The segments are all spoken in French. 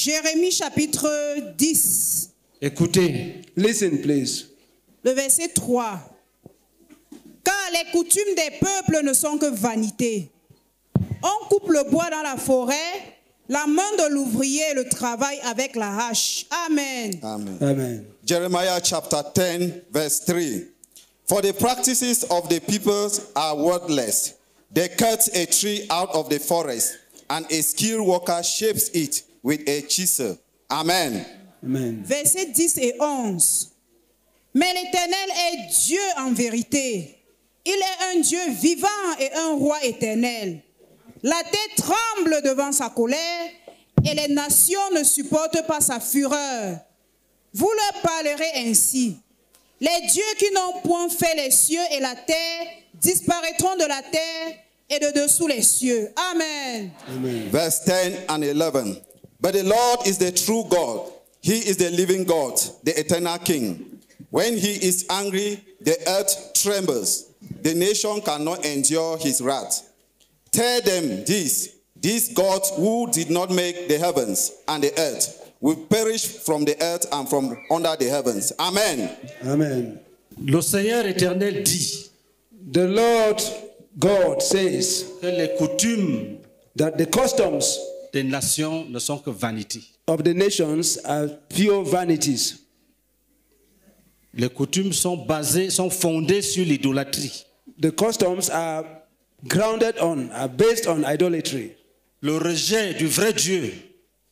Jérémie chapitre 10. Écoutez. Listen, please. Le verset 3. Car les coutumes des peuples ne sont que vanité. On coupe le bois dans la forêt, la main de l'ouvrier le travail avec la hache. Amen. Amen. Amen. Jeremiah chapter 10, verse 3. For the practices of the peoples are worthless. They cut a tree out of the forest, and a skilled worker shapes it with a chisel. Amen. Amen. Versets 10 et 11. Mais l'Éternel est Dieu en vérité. Il est un Dieu vivant et un roi éternel. La terre tremble devant sa colère et les nations ne supportent pas sa fureur. Vous leur parlerez ainsi. Les dieux qui n'ont point fait les cieux et la terre disparaîtront de la terre et de dessous les cieux. Amen. Amen. Verse 10 and 11. But the Lord is the true God. He is the living God, the eternal King. When he is angry, the earth trembles. The nation cannot endure his wrath. Tell them this, these gods who did not make the heavens and the earth will perish from the earth and from under the heavens. Amen. Amen. Le Seigneur éternel dit The Lord God says que les coutumes that the customs des nations ne sont que vanité. of the nations are pure vanities. Les coutumes sont fondées sur l'idolâtrie. The customs are based on idolatry. Le rejet du vrai Dieu.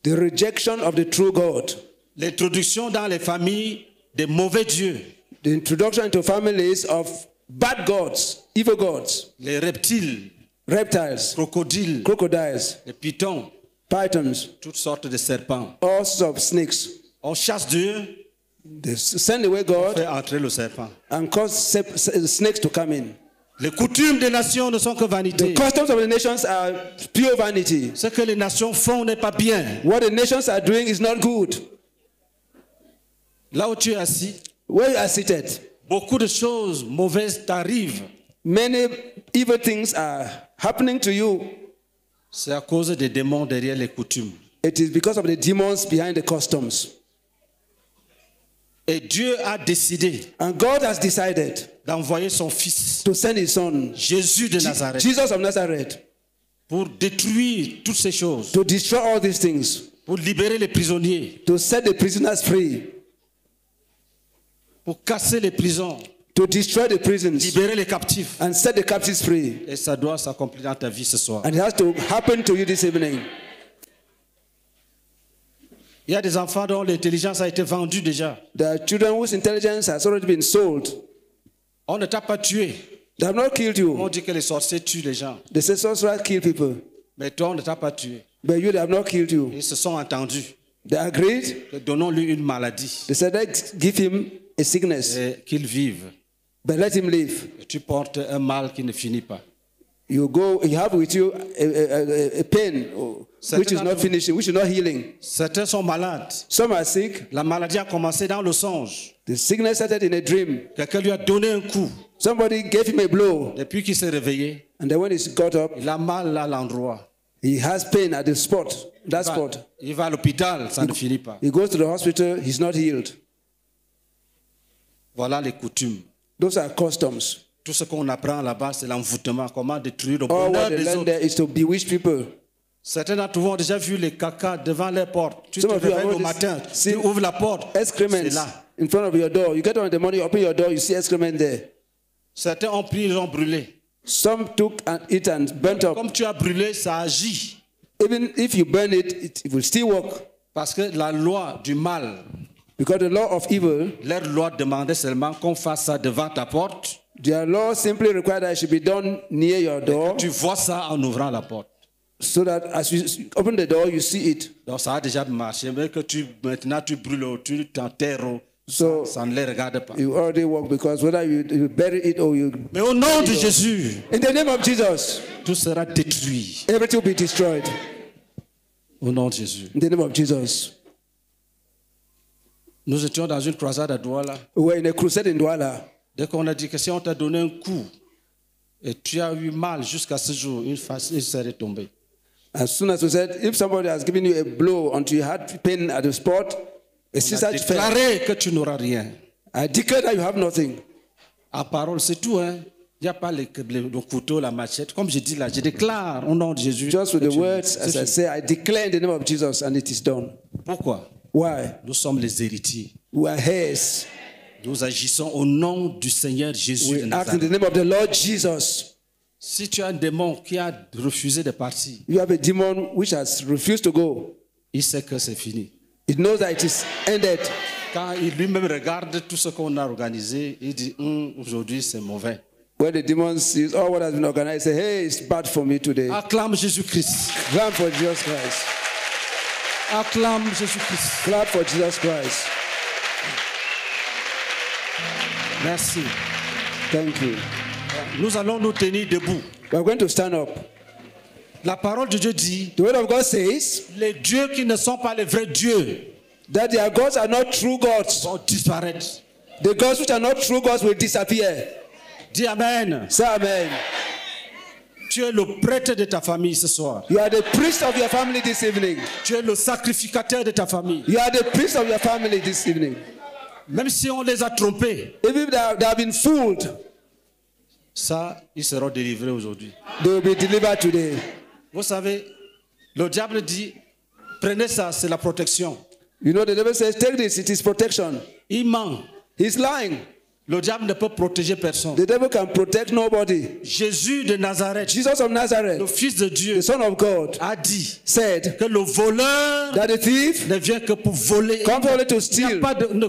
The rejection of the true God. L'introduction dans les familles des mauvais dieux. The introduction into families of bad gods, evil gods. Les reptiles, Reptiles, crocodiles, crocodiles, les pythons, pythons, toutes sortes de serpents. all sorts of snakes. On chasse Dieu, They send away on God fait entrer le serpent. and cause snakes to come in. Les coutumes des nations ne sont que The vanité. customs of the nations are pure vanity. Ce que les nations font n'est pas bien. What the nations are doing is not good. Là où tu es assis, Where you are seated, beaucoup de choses mauvaises t'arrivent. many evil things are happening to you. C'est à cause des démons derrière les coutumes. It is because of the demons behind the customs. Et Dieu a décidé And God has decided d'envoyer son fils, to send his son, Jésus de Nazareth, Jesus of Nazareth, pour détruire toutes ces choses, to destroy all these things, pour libérer les prisonniers, to set the prisoners free, pour casser les prisons, to destroy the prisons, libérer les captifs. and set the captives free. Et ça doit s'accomplir dans ta vie ce soir. And it has to happen to you this evening. Il y a des enfants dont l'intelligence a été vendue déjà. There are children whose intelligence has already been sold. On ne t'a pas tué. They have not killed On you. dit que les sorciers tuent les gens. They say sorcerers kill people. Mais toi, on ne t'a pas tué. But you, they have not killed you. Ils se sont entendus. They agreed. Que donnons-lui une maladie They said, let's give him a sickness, et qu'il vive. but let him live. Et tu portes un mal qui ne finit pas. You have with you a pain which is not finishing, which is not healing. Certains sont malades. Some are sick. La maladie a commencé dans le songe. The sickness started in a dream. Quelqu'un lui a donné un coup. Somebody gave him a blow. Depuis qu'il s'est réveillé, And then when he got up, il a mal à l'endroit. he has pain at the spot, that spot. Il va à l'hôpital, ça ne finit pas. He goes to the hospital, he's not healed. Voilà les coutumes. Those are customs. Tout ce qu'on apprend là-bas, c'est l'envoûtement. Comment détruire le All bonheur what they des learn autres. there is to bewitch people. Certains d'entre vous ont déjà vu les caca devant les portes. Tu te Some of you have réveilles au already matin, tu seen ouvres la porte, c'est Excrements là. in front of your door. You get on in the morning, you open your door, you see excrement there. Certains ont pris, ils ont brûlé. Some took it and burnt up. Comme tu as brûlé, ça agit. Even if you burn it, it will still work. Parce que la loi du mal, Because the law of evil, leur loi demandait seulement qu'on fasse ça devant ta porte. their law simply required that it should be done near your door, Tu vois ça en ouvrant la porte. so that as you open the door, you see it. Donc ça a déjà marché. Mais que maintenant tu brûles, tu t'enterres, So ça ne les regarde pas. you already work, because whether you bury it or you... Mais au nom de Jésus, In the name of Jesus, tout sera détruit. everything will be destroyed. Au nom de Jésus. In the name of Jesus. Nous étions dans une croisade à Douala. We were in a crusade in Douala. Dès qu'on a dit que si on t'a donné un coup et tu as eu mal jusqu'à ce jour, une serait tombée. As soon as we said, if somebody has given you a blow until you had pain at the spot, a sister fell. Déclaré que tu n'auras rien. I declare that you have nothing. À parole, c'est tout. Hein. Il n'y a pas le couteau, la machette. Comme je dis là, je déclare au nom de Jésus. Just with que the tu- words, as I say, I declare in the name of Jesus, and it is done. Pourquoi? Why? Nous sommes les héritiers. We are heirs. Nous agissons au nom du Seigneur Jésus de We act in the Nazareth. name of the Lord Jesus. Si tu as un démon qui a refusé de partir, You have a demon which has refused to go. il sait que c'est fini. It knows that it is ended. Quand il lui-même regarde tout ce qu'on a organisé, il dit aujourd'hui c'est mauvais. When the demon sees all what has been organized, say, hey, it's bad for me today. Acclame Jésus-Christ. Clap for Jesus Christ. Acclame Jésus-Christ. Clap for Jesus Christ. Merci. Thank you. Nous allons nous tenir debout. We are going to stand up. La parole de Dieu dit, The word of God says les dieux qui ne sont pas les vrais dieux that their gods are not true gods. vont disparaître. The gods which are not true gods will disappear. Dis Amen. Say amen. Tu es le prêtre de ta famille ce soir. You are the priest of your family this evening. Tu es le sacrificateur de ta famille. You are the priest of your family this evening. Même si on les a trompés, Even if they have been fooled, ça, ils seront délivrés aujourd'hui. they will be delivered today. Vous savez, le diable dit, prenez ça, c'est la protection. You know, the devil says, take this, it is protection. Il ment. He's lying. Le diable ne peut protéger personne. The devil can protect nobody. Jésus de Nazareth, Jesus of le Nazareth, Fils de Dieu, the Son of God, a dit said que le voleur that the thief ne vient que pour voler. comes only to Il n'y a steal. pas de, ne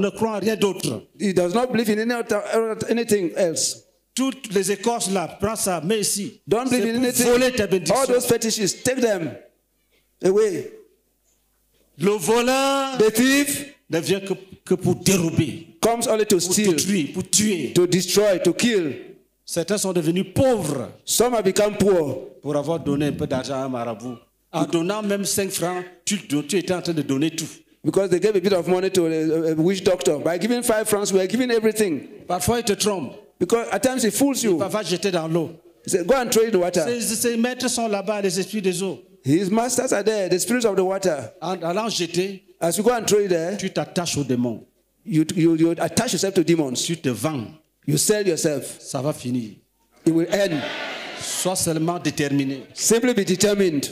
croit en rien d'autre. He does not believe in anything else. Toutes les écorces là, prends ça, mets ici. Don't C'est believe in pour anything. voler tes All bénédictions. those fetishes, take them away. Le voleur The thief ne vient que pour dérober, comes only to pour steal, détruire, pour tuer. to destroy, to kill. Certains sont devenus pauvres Some have become poor pour avoir donné un peu d'argent à un marabout. En donnant même 5 francs, tu étais en train de donner tout. because they gave a bit of money to a witch doctor. By giving 5 francs, we are giving everything. Parfois, ils te trompent. Because at times he fools you. Va jeter dans l'eau. He said, go and throw it in the water. Ces maîtres sont là-bas, les esprits des eaux. His masters are there, the spirits of the water. En allant jeter, As you go and throw it there, tu t'attaches aux démons. you attach yourself to demons. Tu te vends. You sell yourself. Ça va finir. It will end. Sois seulement déterminé. Simply be determined.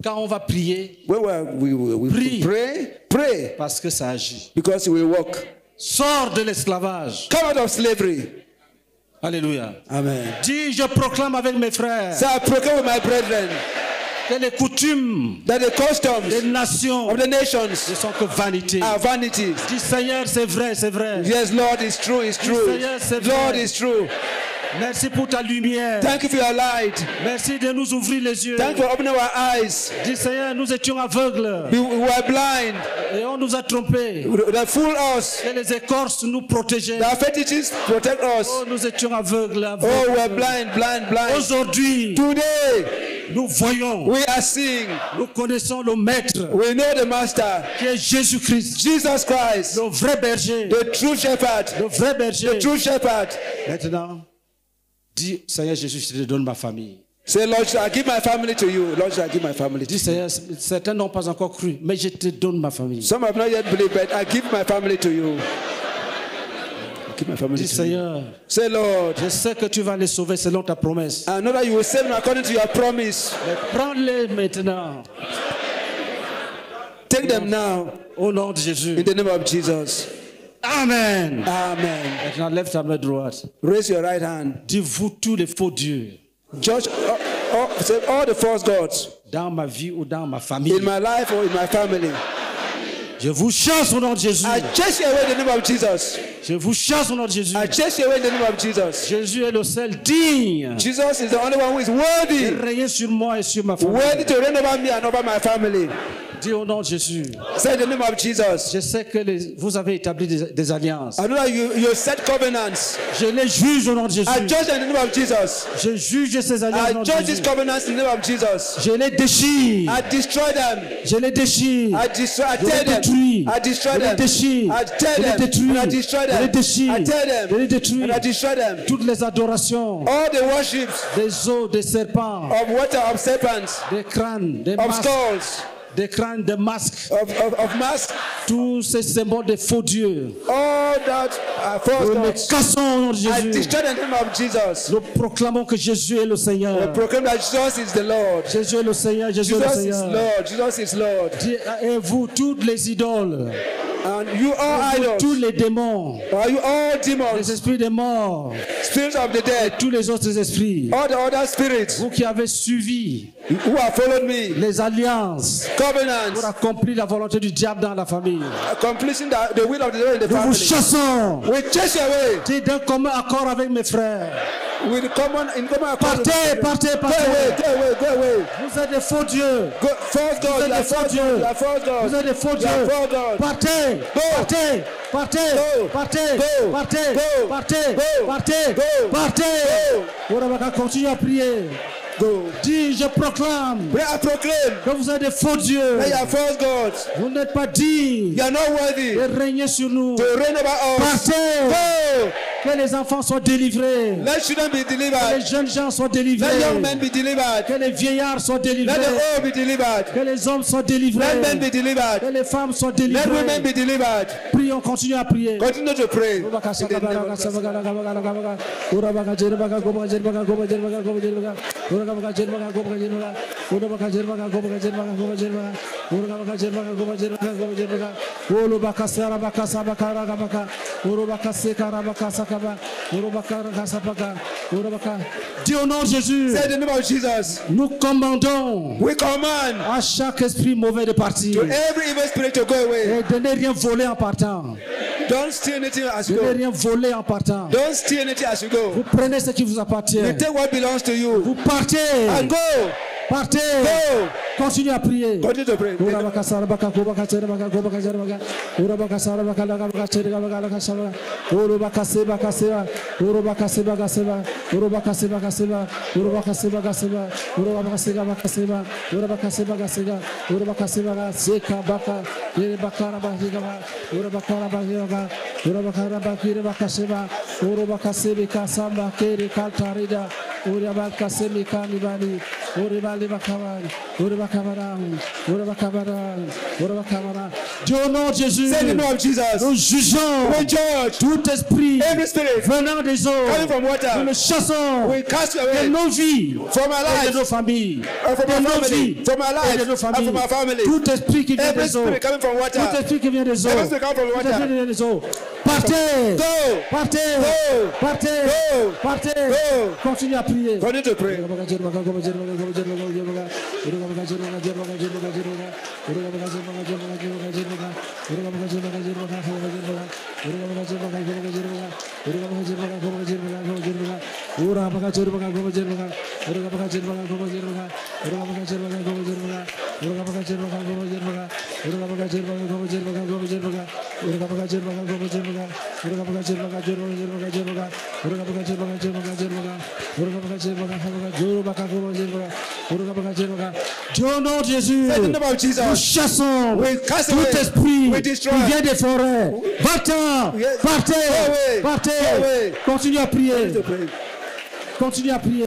Quand on va prier, When we Pray. pray parce que ça agit. because it will work. Sors de l'esclavage. Come out of slavery. Alléluia. Amen. Dis, je proclame avec mes frères So I proclaim with my brethren que les coutumes that the des customs nations of the ne nations sont que vanité. are vanities. Dis, Seigneur, c'est vrai, c'est vrai. Yes, Lord, it's true, it's true. Seigneur, c'est Lord, vrai. it's true. Merci pour ta lumière. Thank you for your light. Merci de nous ouvrir les yeux. Thank you for opening our eyes. Dis, Seigneur, nous étions aveugles We were blind. et on nous a trompés. They fooled us. Et les écorces nous protégeaient. The fetishes protect us. Oh, nous étions aveugles. Oh, we're blind, blind, blind. Aujourd'hui, Today, nous voyons, we are seeing. nous connaissons le Maître We know the Master, qui est Jésus-Christ, Jesus Christ, le vrai berger. the true shepherd. Le vrai berger. The true shepherd. Maintenant, dis, Seigneur Jésus, je te donne ma famille. Say, Lord, I give my family to you. Lord, I give my family to Dis, you. Seigneur, certains n'ont pas encore cru, mais je te donne ma famille. Some have not yet believed, but I give my family to you. I give my family Dis, to you. Seigneur, Say, Lord, je sais que tu vas les sauver selon ta promesse. I know that you will save me according to your promise. Mais prends-les maintenant, Take them now au nom de Jésus. in the name of Jesus. Amen. Amen. Maintenant, lève ta main droite. Raise your right hand. Dis-vous tous les faux dieux Judge say all the false gods dans ma vie ou dans ma famille. in my life or in my family. Je vous chasse au nom de Jésus. I chase you away in the name of Jesus. Je vous chasse au nom de Jésus. I chase you away in the name of Jesus. Jésus est le seul digne Jesus is the only one who is de worthy. régner sur moi et sur ma famille. Worthy to reign over me and over my family. Dis au nom de Jésus. Say the name of Jesus. Je sais que vous avez établi des alliances. I know that you set covenants. Je les juge au nom de Jésus. I judge in the name of Jesus. Je juge ces alliances au I nom de judge Jésus. these covenants in the name of Jesus. Je les déchire. I destroy them. Je les déchire. I destroy. I Je les tear them. détruis. I destroy Je les them. déchire. I tear Je les them. détruis. And I destroy Je les them. déchire. I tear them. Je les détruis. And I destroy them. Toutes les adorations All the worships des os, des serpents, of water, of serpents, des crânes, des of masques, skulls, des crânes, des masques, of masks, tous ces symboles de faux dieux. all that false Nous les gods. cassons au nom de I Jésus. destroy in the name of Jesus. Nous proclamons que Jésus est le I Seigneur. proclaim that Jesus is the Lord. Jésus est le Seigneur, Jésus est le Jesus is Seigneur. Lord. Jesus is Lord. Et vous, toutes les idoles, And you all vous, tous idols, les démons, are you all les demons, esprits des morts, spirits of the dead, tous les autres esprits, all the other spirits vous qui avez suivi who have followed me, les alliances covenants, pour accomplir la volonté du diable dans la famille, accomplishing the will of the Lord in the nous vous family. chassons. We chase you away C'est d'un commun accord avec mes frères. with common accord. Partez, partez, Go away, partez. go away, go away. Vous êtes des faux dieux. Go, false Vous God, êtes you are des faux false dieux. God, you are false God. Vous êtes des faux You are dieux. false God. Partez, Go. partez, partez, Go. partez, Go. partez, Go. partez, Go. partez, Go. partez. On va continuer à prier. Go. Dis, je proclame We are proclaimed que vous êtes des faux dieux. that you are false gods. Vous n'êtes pas dignes You are not worthy de régner sur nous. to reign over us. Partez. Go. Que les enfants soient délivrés. Let children be Que les delivered. jeunes gens soient Let young délivrés. men be delivered. Que les vieillards soient Let the délivrés. old be delivered. Que les hommes soient délivrés. Let men be delivered. Que les femmes soient Let women délivrées. be delivered. Prions, continuez à prier. Continue to pray. In the name of Jesus. Dis au nom de Jésus, Say the name of Jesus. nous commandons We command à chaque esprit mauvais de partir to every evil spirit to go away. et de ne rien voler en partant. Don't steal anything as De you ne go. rien voler en partant. Don't steal anything as you go. Vous prenez ce qui vous appartient. You take what belongs to you Vous partez. and go. Partez. Go. Continuez à prier. Continue to pray. Dieu au nom de Jésus, Say the name of Jesus. nous jugeons We judge tout esprit every spirit venant des eaux. coming from Nous water. le chassons We cast you de away nos vies from our et de nos lives, familles. from De our nos family, vies from our et de lives, nos and familles. from our family. Tout esprit qui vient Every des eaux. spirit coming from Tout water. esprit qui vient des eaux. Every spirit coming from Tout esprit water. qui vient des eaux. Partez. Go. Partez. Go. Partez. Go. Partez. Go. Continuez à prier. Continue to pray. Dieu au nom de Jésus, Say the name of nous Jesus. chassons We cast tout away. esprit We qui destroy. vient des forêts. Va-t'en, Yes. partez, Go away. partez. Go away. Continue à prier. Continue to pray. Continue à prier.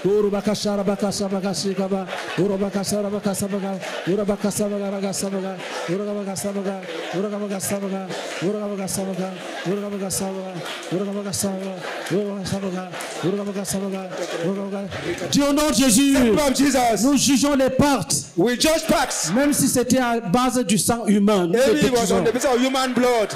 Urubakashara bakasabagasikaba urubakasara bakasabaga urubakasabaga ragasabaga urubakasabaga urubakasabaga urubakasabaga urubakasabaga urubakasabaga urubakasabaga urubakasabaga urubakasabaga. Dieu au nom de Jésus, In the name of Jesus. nous jugeons les pactes, We judge pacts. même si c'était à base du sang humain, nous les Maybe it was détruisons. on the basis of human blood.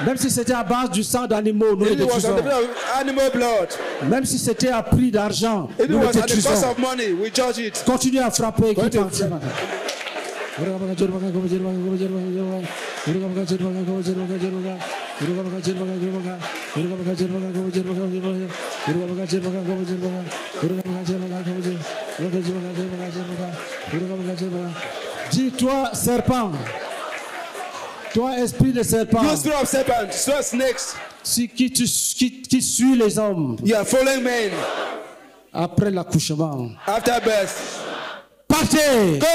Même si c'était à base du sang d'animaux, nous les Maybe it was on the détruisons. basis of animal blood. Même si c'était à prix d'argent, If it nous les was at the cost détruisons. of money, we judge it. Continuez à frapper qui Continue. partit. Dis-toi, serpent. Toi, esprit de serpent. You spirit of serpent, spirit of snakes. Qui suit les hommes You are following men après l'accouchement. after birth. Partez. Go.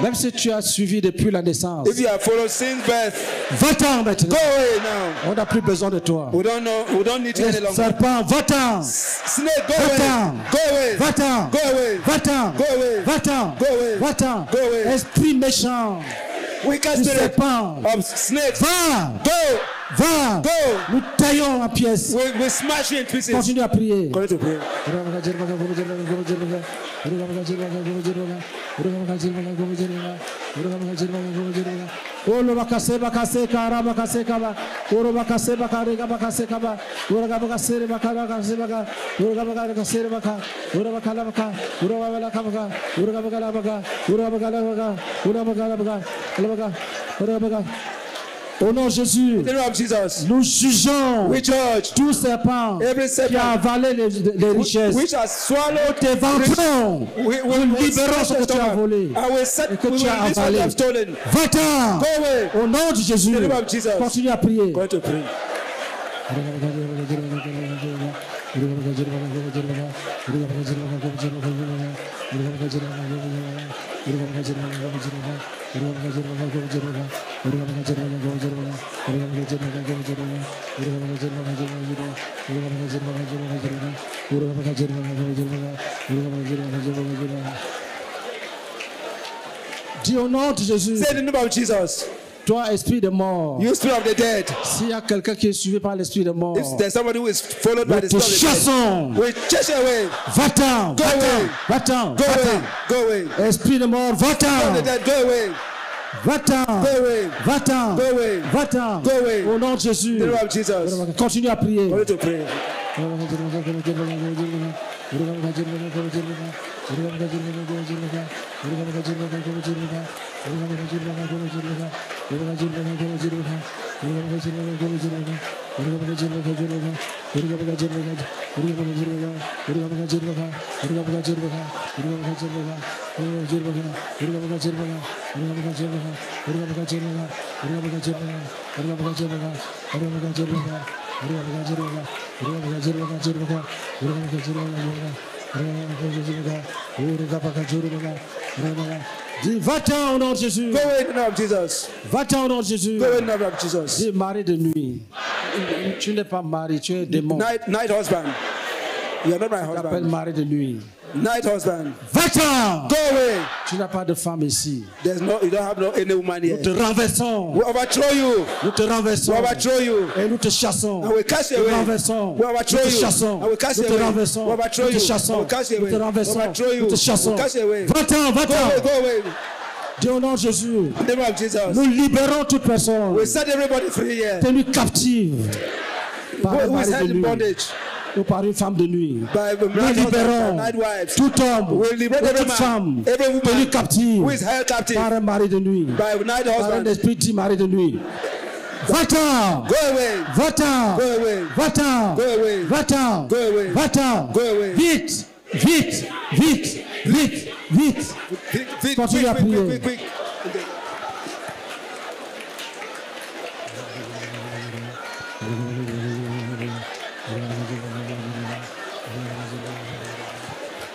Même si tu as suivi depuis la naissance. If you are following since birth, Va-t'en maintenant. go away now. On n'a plus besoin de toi. We don't need you any longer. Serpent, va-t'en. Snake, go Va-t'en. away. Go away. Va-t'en. Go away. Va-t'en. Go away. Va-t'en. Go away. Va-t'en. Go away. Esprit méchant. Wicked Du spirit serpent. of snakes. Va. Go. Va. Go. Nous taillons en pièces. We smash you in pieces. Continue à prier. Continue to pray. Olo bakase bakase kara bakase kaba oro bakase bakare bakase kaba oro bakase bakara bakase baka oro bakase baka oro bakala baka oro bakala baka oro bakala baka oro bakala baka oro bakala baka oro bakala. Au nom de Jésus, In the name of Jesus, nous jugeons we judge tout serpent every qui a serpent avalé les richesses. which has swallowed Tes ventrons, nous libérons ce que tu as volé. I will set Et que we tu will as release what avalé. you have stolen. Va-t'en. Go away. Au nom de Jésus, In the name of Jesus. continue à prier. Going to pray. Dis au nom de Jésus, Say in the name of Jesus. toi esprit de mort, You spirit of the dead. s'il y a quelqu'un qui est suivi par l'esprit de mort, If there's somebody who is followed by nous the te spirit of the chassons. dead, we chase you away. Va-t'en, Go away. va-t'en, Go away. va-t'en. Go away. Esprit de mort, Spirit of the va-t'en, dead, go away. va-t'en, Go away. va-t'en, Go away. va-t'en. Go away. Au nom de Jésus, In the name of Jesus. continue à prier. Going to pray. Dis, va-t'en au nom de Jésus. Go away in the name of Jesus. Va-t'en au nom de Jésus. Go away in the name of Jesus. Dis, mari de nuit. Tu n'es pas mari, tu es démon. Night husband. You are not my Tu t'appelles husband. mari de nuit. Night husband. Va-t'en. Go away. Tu n'as pas de femme ici. You don't have any woman Nous here. te renversons. We overthrow you. Nous te renversons. We overthrow you. Et nous te chassons. And we cast you Nous te away. renversons. We Nous overthrow te you. chassons. And we cast Nous you te away. renversons. We overthrow Nous te you. chassons. And we cast you Nous te away. renversons. Overthrow you. Nous te chassons. We cast you away. Va-t'en, Go va-t'en. away. Go away. Dis au nom de Jésus. In the name of Jesus. Nous libérons toute personne We set everybody free here. tenue captive par un Who is mari de held in nuit bondage ou par une femme de nuit. by Nous libérons night wives. tout homme We liberate ou every toute man, femme every woman tenue captive who is held captive par un mari de nuit, by night par un husband. esprit dit mari de nuit. Va-t'en! Go away. Va-t'en! Go away. Va-t'en! Go away. Va-t'en! Go away. Va-t'en! Go away. Vite! Vite! Vite! Vite! Vite! Quick, Continue à prier. quick, quick.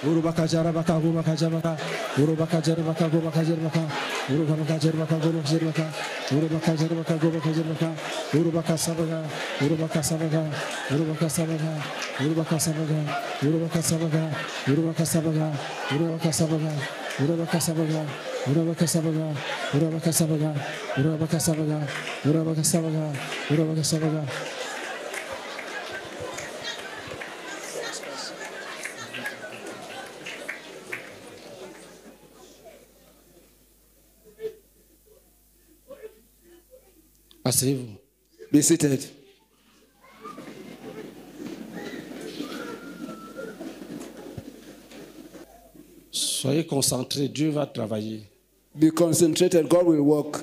Urubaka jarabaka gubaka jabaka urubaka jarabaka gubaka jarabaka urubaka jarabaka gubaka jarabaka urubaka jarabaka gubaka jarabaka urubaka sabaga urubaka sabaga urubaka sabaga urubaka sabaga urubaka sabaga urubaka sabaga urubaka sabaga urubaka sabaga urubaka sabaga urubaka sabaga urubaka sabaga urubaka sabaga urubaka sabaga. Asseyez-vous. Be seated. Soyez concentrés, Dieu va travailler. Be concentrated. God will work.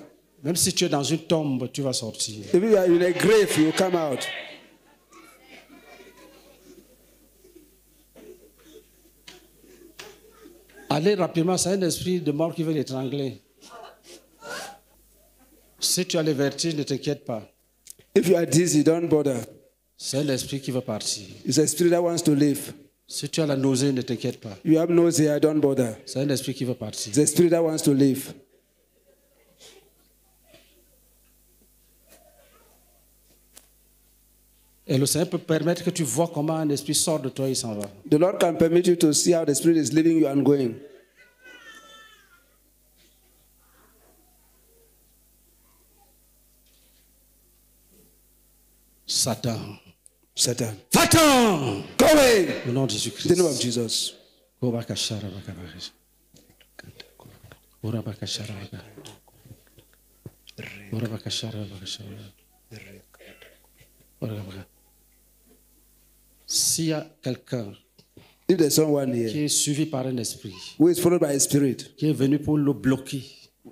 Même si tu es dans une tombe, tu vas sortir. If you are in a grave, you will come out. Allez rapidement, c'est un esprit de mort qui veut l'étrangler. Si tu as le vertige, ne t'inquiète pas. If you are dizzy, don't bother. C'est un esprit qui veut partir. It's a spirit that wants to live. Si tu as la nausée, ne t'inquiète pas. You have nausea, don't bother. C'est un esprit qui veut partir. It's a spirit that wants to live. Et le Seigneur peut permettre que tu vois comment un esprit sort de toi et s'en va. The Lord can permit you to see how the spirit is leaving you and going. Satan. Satan. Va-t'en! Go away! Au nom de In Jésus-Christ. the name of Jesus. S'il y a quelqu'un If there's someone qui here est suivi par un esprit, who is followed by a spirit, qui est venu pour le bloquer,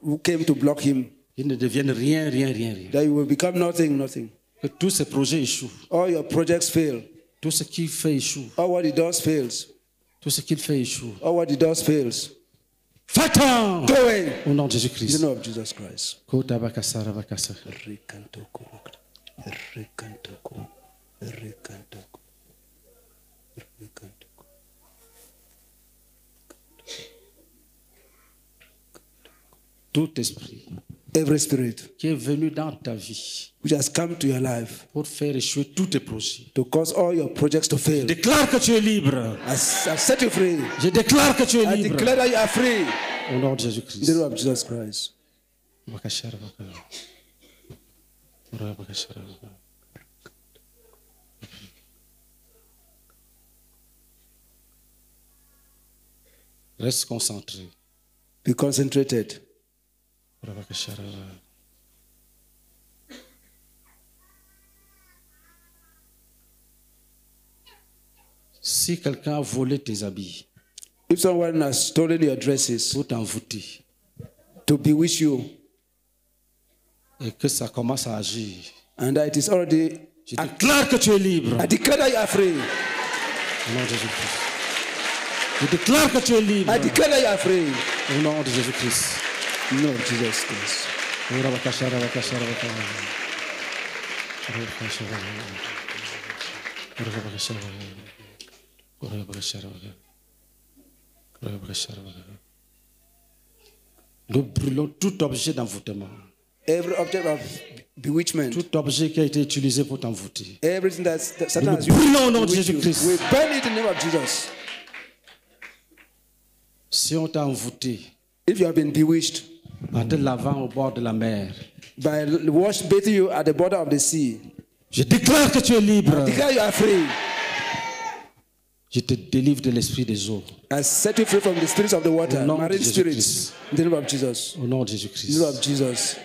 who came to block him, qu'il ne devienne rien, rien, rien, rien. that you will become nothing, nothing. Que tous ces projets échouent. All your projects fail. Tout ce qu'il fait échoue. All what he does fails. Tout ce qu'il fait échoue. All what he does fails. Va-t'en! Go away! Au nom de In the Jésus-Christ. name of Jesus Christ. Tout esprit Every spirit qui est venu dans ta vie which has come to your life pour faire échouer tous tes projets. to cause all your projects to fail, Déclare que tu es libre. I set you free. Je déclare que tu es I libre. declare that you are free. Au nom de In the Jésus-Christ. name of Jesus Christ. Reste concentré. Be concentrated. Si quelqu'un a volé tes habits If someone has stolen your dresses pour t'envoûter to bewitch you, et que ça commence à agir, and that it is already, je déclare que tu es libre. I declare that you are free. Au nom de Jésus-Christ. Je déclare que tu es libre. I declare that you are free. Au nom de Jésus-Christ. In the name of Jesus Christ. Nous brûlons tout objet d'envoûtement, Every object of bewitchment, tout objet qui a été utilisé pour t'envoûter. everything that Satan Nous has used brûlons au nom to de bewitch you, Jésus-Christ. we burn it in the name of Jesus. Si on t'a envoûté If you have been bewitched en te lavant au bord de la mer, by bathing you at the border of the sea, je déclare que tu es libre. declare you are free. Je te délivre de l'esprit des eaux. I set you free from the spirits of the water, Au nom de marine Jésus-Christ. spirits. In the name of Jesus. Au nom de In the Jésus-Christ. name of Jesus.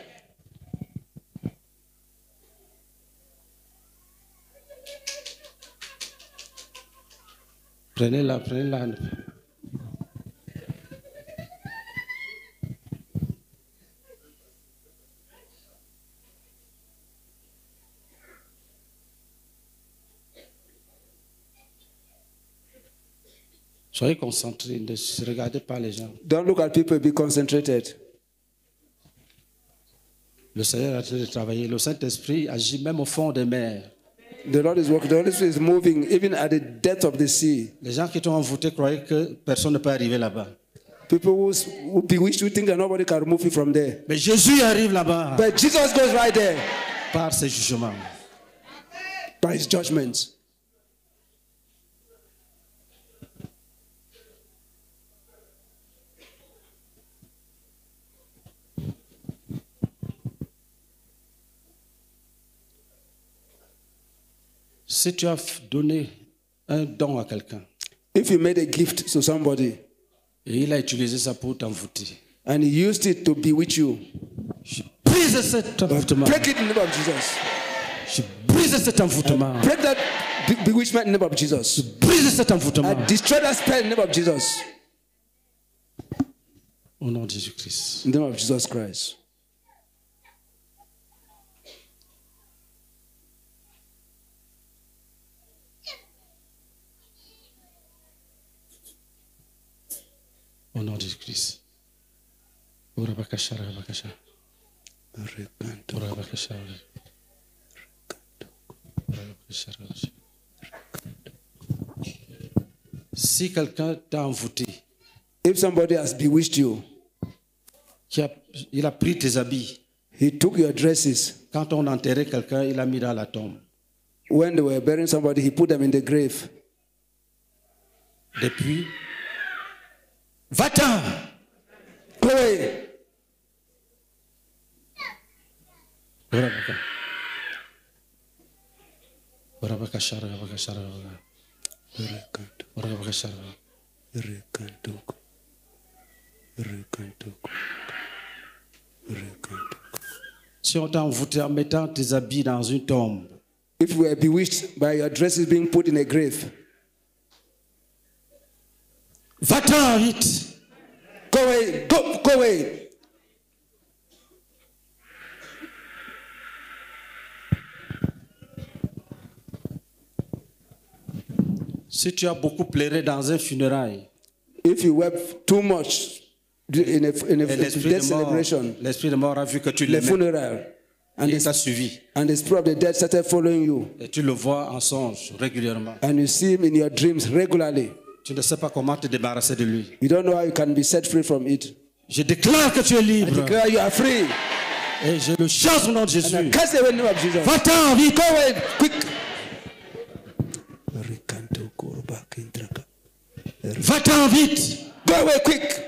Prenez-la, prenez-la. Soyez concentrés, ne regardez pas les gens. Don't look at people, be concentrated. Le Seigneur est en train de travailler. Le Saint-Esprit agit même au fond des mers. The Lord is working. The Holy Spirit is moving even at the depth of the sea. Les gens qui t'ont envoûté croyaient que personne ne peut arriver là-bas. People who bewitch you think that nobody can remove you from there. Mais Jésus arrive là-bas But Jesus goes right there par ses jugements. by his judgments. Si tu as donné un don à quelqu'un If you made a gift to somebody et il a utilisé ça pour t'envoûter, and he used it to bewitch you, je brise cet envoûtement. break it in the name of Jesus. Je brise cet envoûtement. Break that bewitchment in the name of Jesus. Brise cet envoûtement. And destroy that spell in the name of Jesus. Au nom de Jésus-Christ. In the name of Jesus Christ. Au Au nom de Jésus-Christ. Si quelqu'un t'a envoûté, If somebody has bewitched you, il a pris tes habits. he took your dresses. Quand on enterrait quelqu'un, il a mis dans la tombe. When they were burying somebody, he put them in the grave. Depuis, va-t'en! Go away. Si on t'a envoûté en mettant tes habits dans une tombe, If you were bewitched by your dresses being put in a grave, va-t'en vite! go away. Go away. Si tu as beaucoup pleuré dans un funérail, If you wept too much in a et death celebration, l'esprit de mort a vu que tu the l'aimais, funeral, and il t'a the, suivi, and the spirit of the dead started following you, et tu le vois en songe régulièrement. and you see him in your dreams regularly, Tu ne sais pas comment te débarrasser de lui. you don't know how you can be set free from it. Je déclare que tu es I libre, declare you are free. et je le chasse au nom de Jésus. And I cast away in the name of Jesus. Va-t'en vite! Go away, quick. Va-t'en vite! Go away, quick.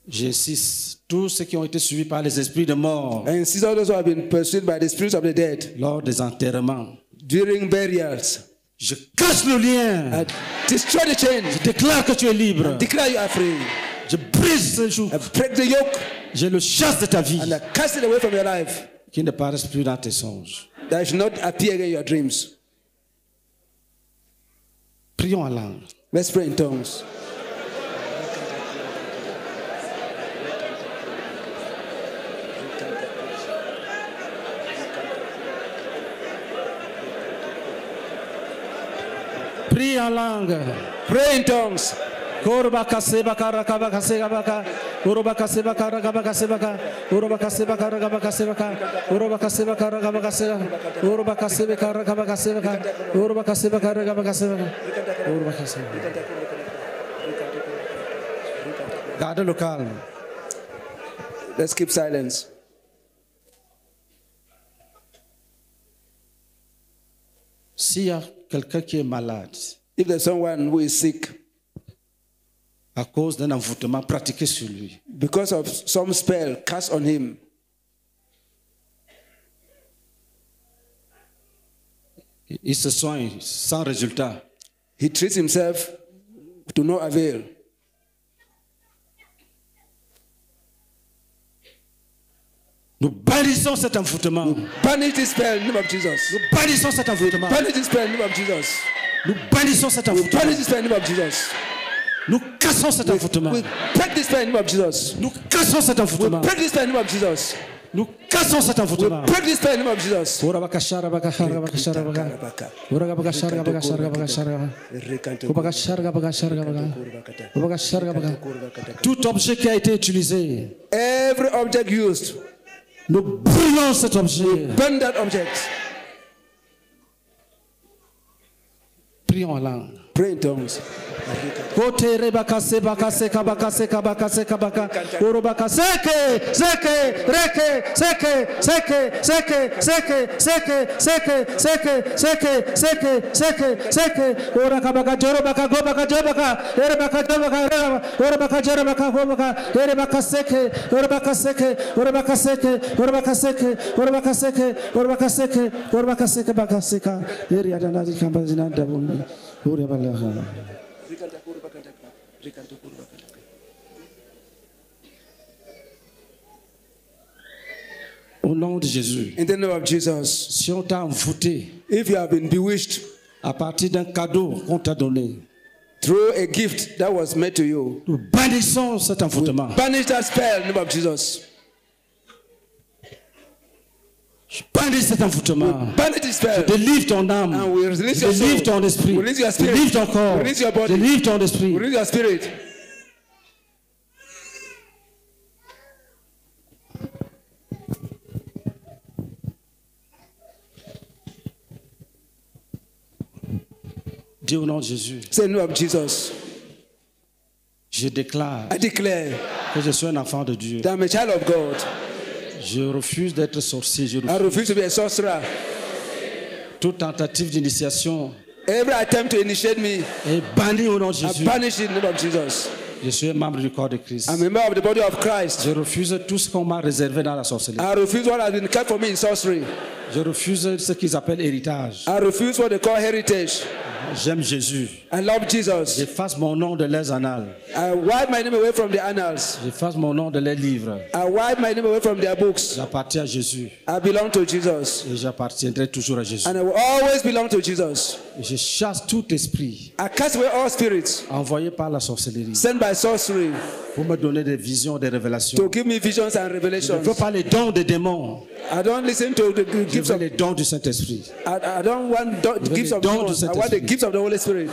J'insiste, tous ceux qui ont été suivis par les esprits de mort And since all those who have been pursued by the spirits of the dead lors des enterrements, during burials, je casse le lien. I destroy the chain. Je déclare que tu es libre. Declare you are free. Je brise ce joug. I break the yoke Je le chasse de ta vie. and I cast it away from your life. Qui ne paraisse plus dans tes songes. That should not appear in your dreams. Prions en langue. Let's pray in tongues. Prie en langue. Pray in tongues. Korobaka sebaka rakabaka sebaka. Urobaka sebaka rakabaka sebaka. Urobaka sebaka rakabaka sebaka. Urobaka sebaka rakabaka sebaka. Urobaka sebaka rakabaka sebaka. Urobaka sebaka rakabaka sebaka. Urobaka sebaka. Garde le calme. Let's keep silence. S'il y a quelqu'un qui est malade If there's someone who is sick à cause d'un envoûtement pratiqué sur lui, because of some spell cast on him, il se soigne sans résultat. he treats himself to no avail. Nous bannissons cet envoûtement. Banish this spell in the name of Jesus. Nous bannissons cet envoûtement. Banish this spell in the name of Jesus. Nous bannissons cet We envoûtement. banish this spell in the name of Jesus. Nous cassons cet envoûtement. We break this spell in the name of Jesus. Nous cassons cet We envoûtement. break this spell in the name of Jesus. Nous cassons cet We envoûtement. break this spell in the name of Jesus. Tout objet qui a été utilisé, Every object used, nous brûlons cet objet. burn that object. Prions en langue. Pray in tongues. Kote rebaka sebaka seka baka seka baka seka baka urubaka seke seke reke seke seke seke seke seke seke seke seke seke seke seke uraka baka joro baka go baka jo baka ere baka jo baka ere baka joro baka go baka ere baka seke urubaka seke urubaka seke urubaka seke urubaka seke urubaka seke urubaka seke baka seka ere adana dikamba zinanda bumi ure bala. Au nom de Jésus, In the name of Jesus. si on t'a envoûté If you have been bewitched à partir d'un cadeau qu'on t'a donné, through a gift that was made to you, nous bannissons cet envoûtement. banish that spell in the name of Jesus. Je bannis cet envoûtement. Banish this spell. Je délivre ton âme. And we release Je your soul. délivre ton esprit. We release your Je spirit. délivre ton corps. We release your body. Je délivre ton esprit. We release your spirit. Dis au nom de Jésus. Say in the name of Jesus. Je déclare I declare que je suis un enfant de Dieu. that I'm a child of God. Je refuse d'être sorcier. Je I refuse refuse to be a sorcerer. toute tentative d'initiation Every attempt to initiate me, est bannie au nom de I Jésus. banish it in the name of Jesus. Je suis un membre du corps de Christ. I'm a member of the body of Christ. Je refuse tout ce qu'on m'a réservé dans la sorcellerie. I refuse what has been kept for me in sorcery. Je refuse ce qu'ils appellent héritage. I refuse what they call heritage. J'aime Jésus. I love Jesus. J'efface mon nom de leurs annales. I wipe my name away from the annals. J'efface mon nom de leurs livres. I wipe my name away from their books. J'appartiens à Jésus. I belong to Jesus. Et j'appartiendrai toujours à Jésus. And I will always belong to Jesus. Je chasse tout esprit I cast away all spirits envoyé par la sorcellerie sent by sorcery pour me donner des visions, des révélations. to give me visions and Je ne revelations. veux pas les dons des démons. I don't listen to the Je gifts veux of les dons du Saint-Esprit. I don't want veux gifts les of dons du demons. I want the Saint-Esprit. gifts of the Holy Spirit.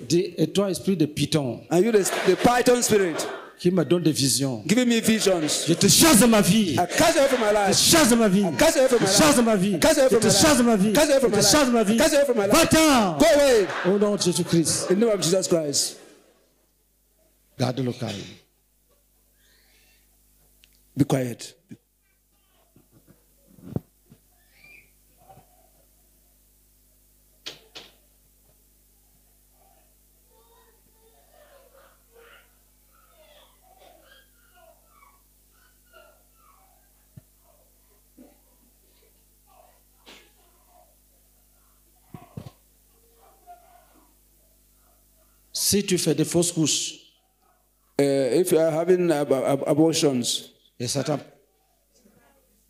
Dis, et toi, esprit de Python, And you, the Python spirit, qui me donne des visions. giving me visions. Je te chasse de ma vie. I cast away from my Je life. te chasse de ma vie. Cast away from Je my te chasse de life. ma vie. Cast away Je from te my chasse de ma vie. Cast away Je from te my chasse de ma vie. Cast away from my life. Va-t'en. Go away. Au nom de Jésus-Christ. In the name of Jesus Christ. Garde le calme. Be quiet. Si tu fais des fausses couches, If you are having abortions, et ça t'a-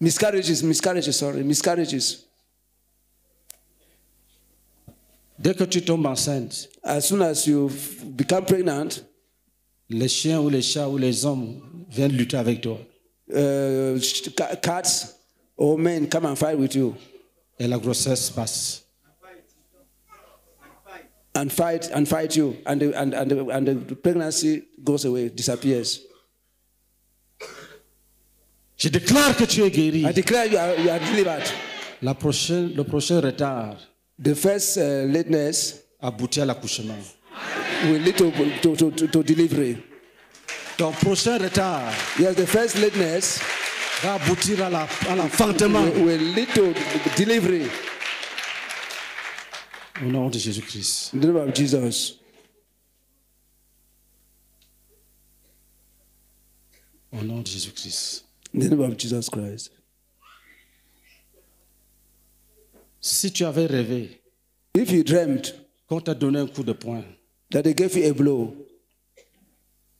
miscarriages, dès que tu tombes enceinte, as soon as you become pregnant, les chiens ou les chats ou les hommes viennent lutter avec toi. Cats or men come and fight with you Et la grossesse passe. and fight you, and the pregnancy goes away, disappears. Je déclare que tu es guéri. I declare you are delivered. Le prochain retard The first lateness aboutit à l'accouchement. will lead to delivery. Ton prochain retard Yes, the first lateness va aboutir à l'enfantement. will lead to delivery. Au nom de Jésus-Christ. In the name of Jesus. Au nom de Jésus-Christ. In the name of Jesus Christ. Si tu avais rêvé If you dreamt qu'on t'a donné un coup de poing that they gave you a blow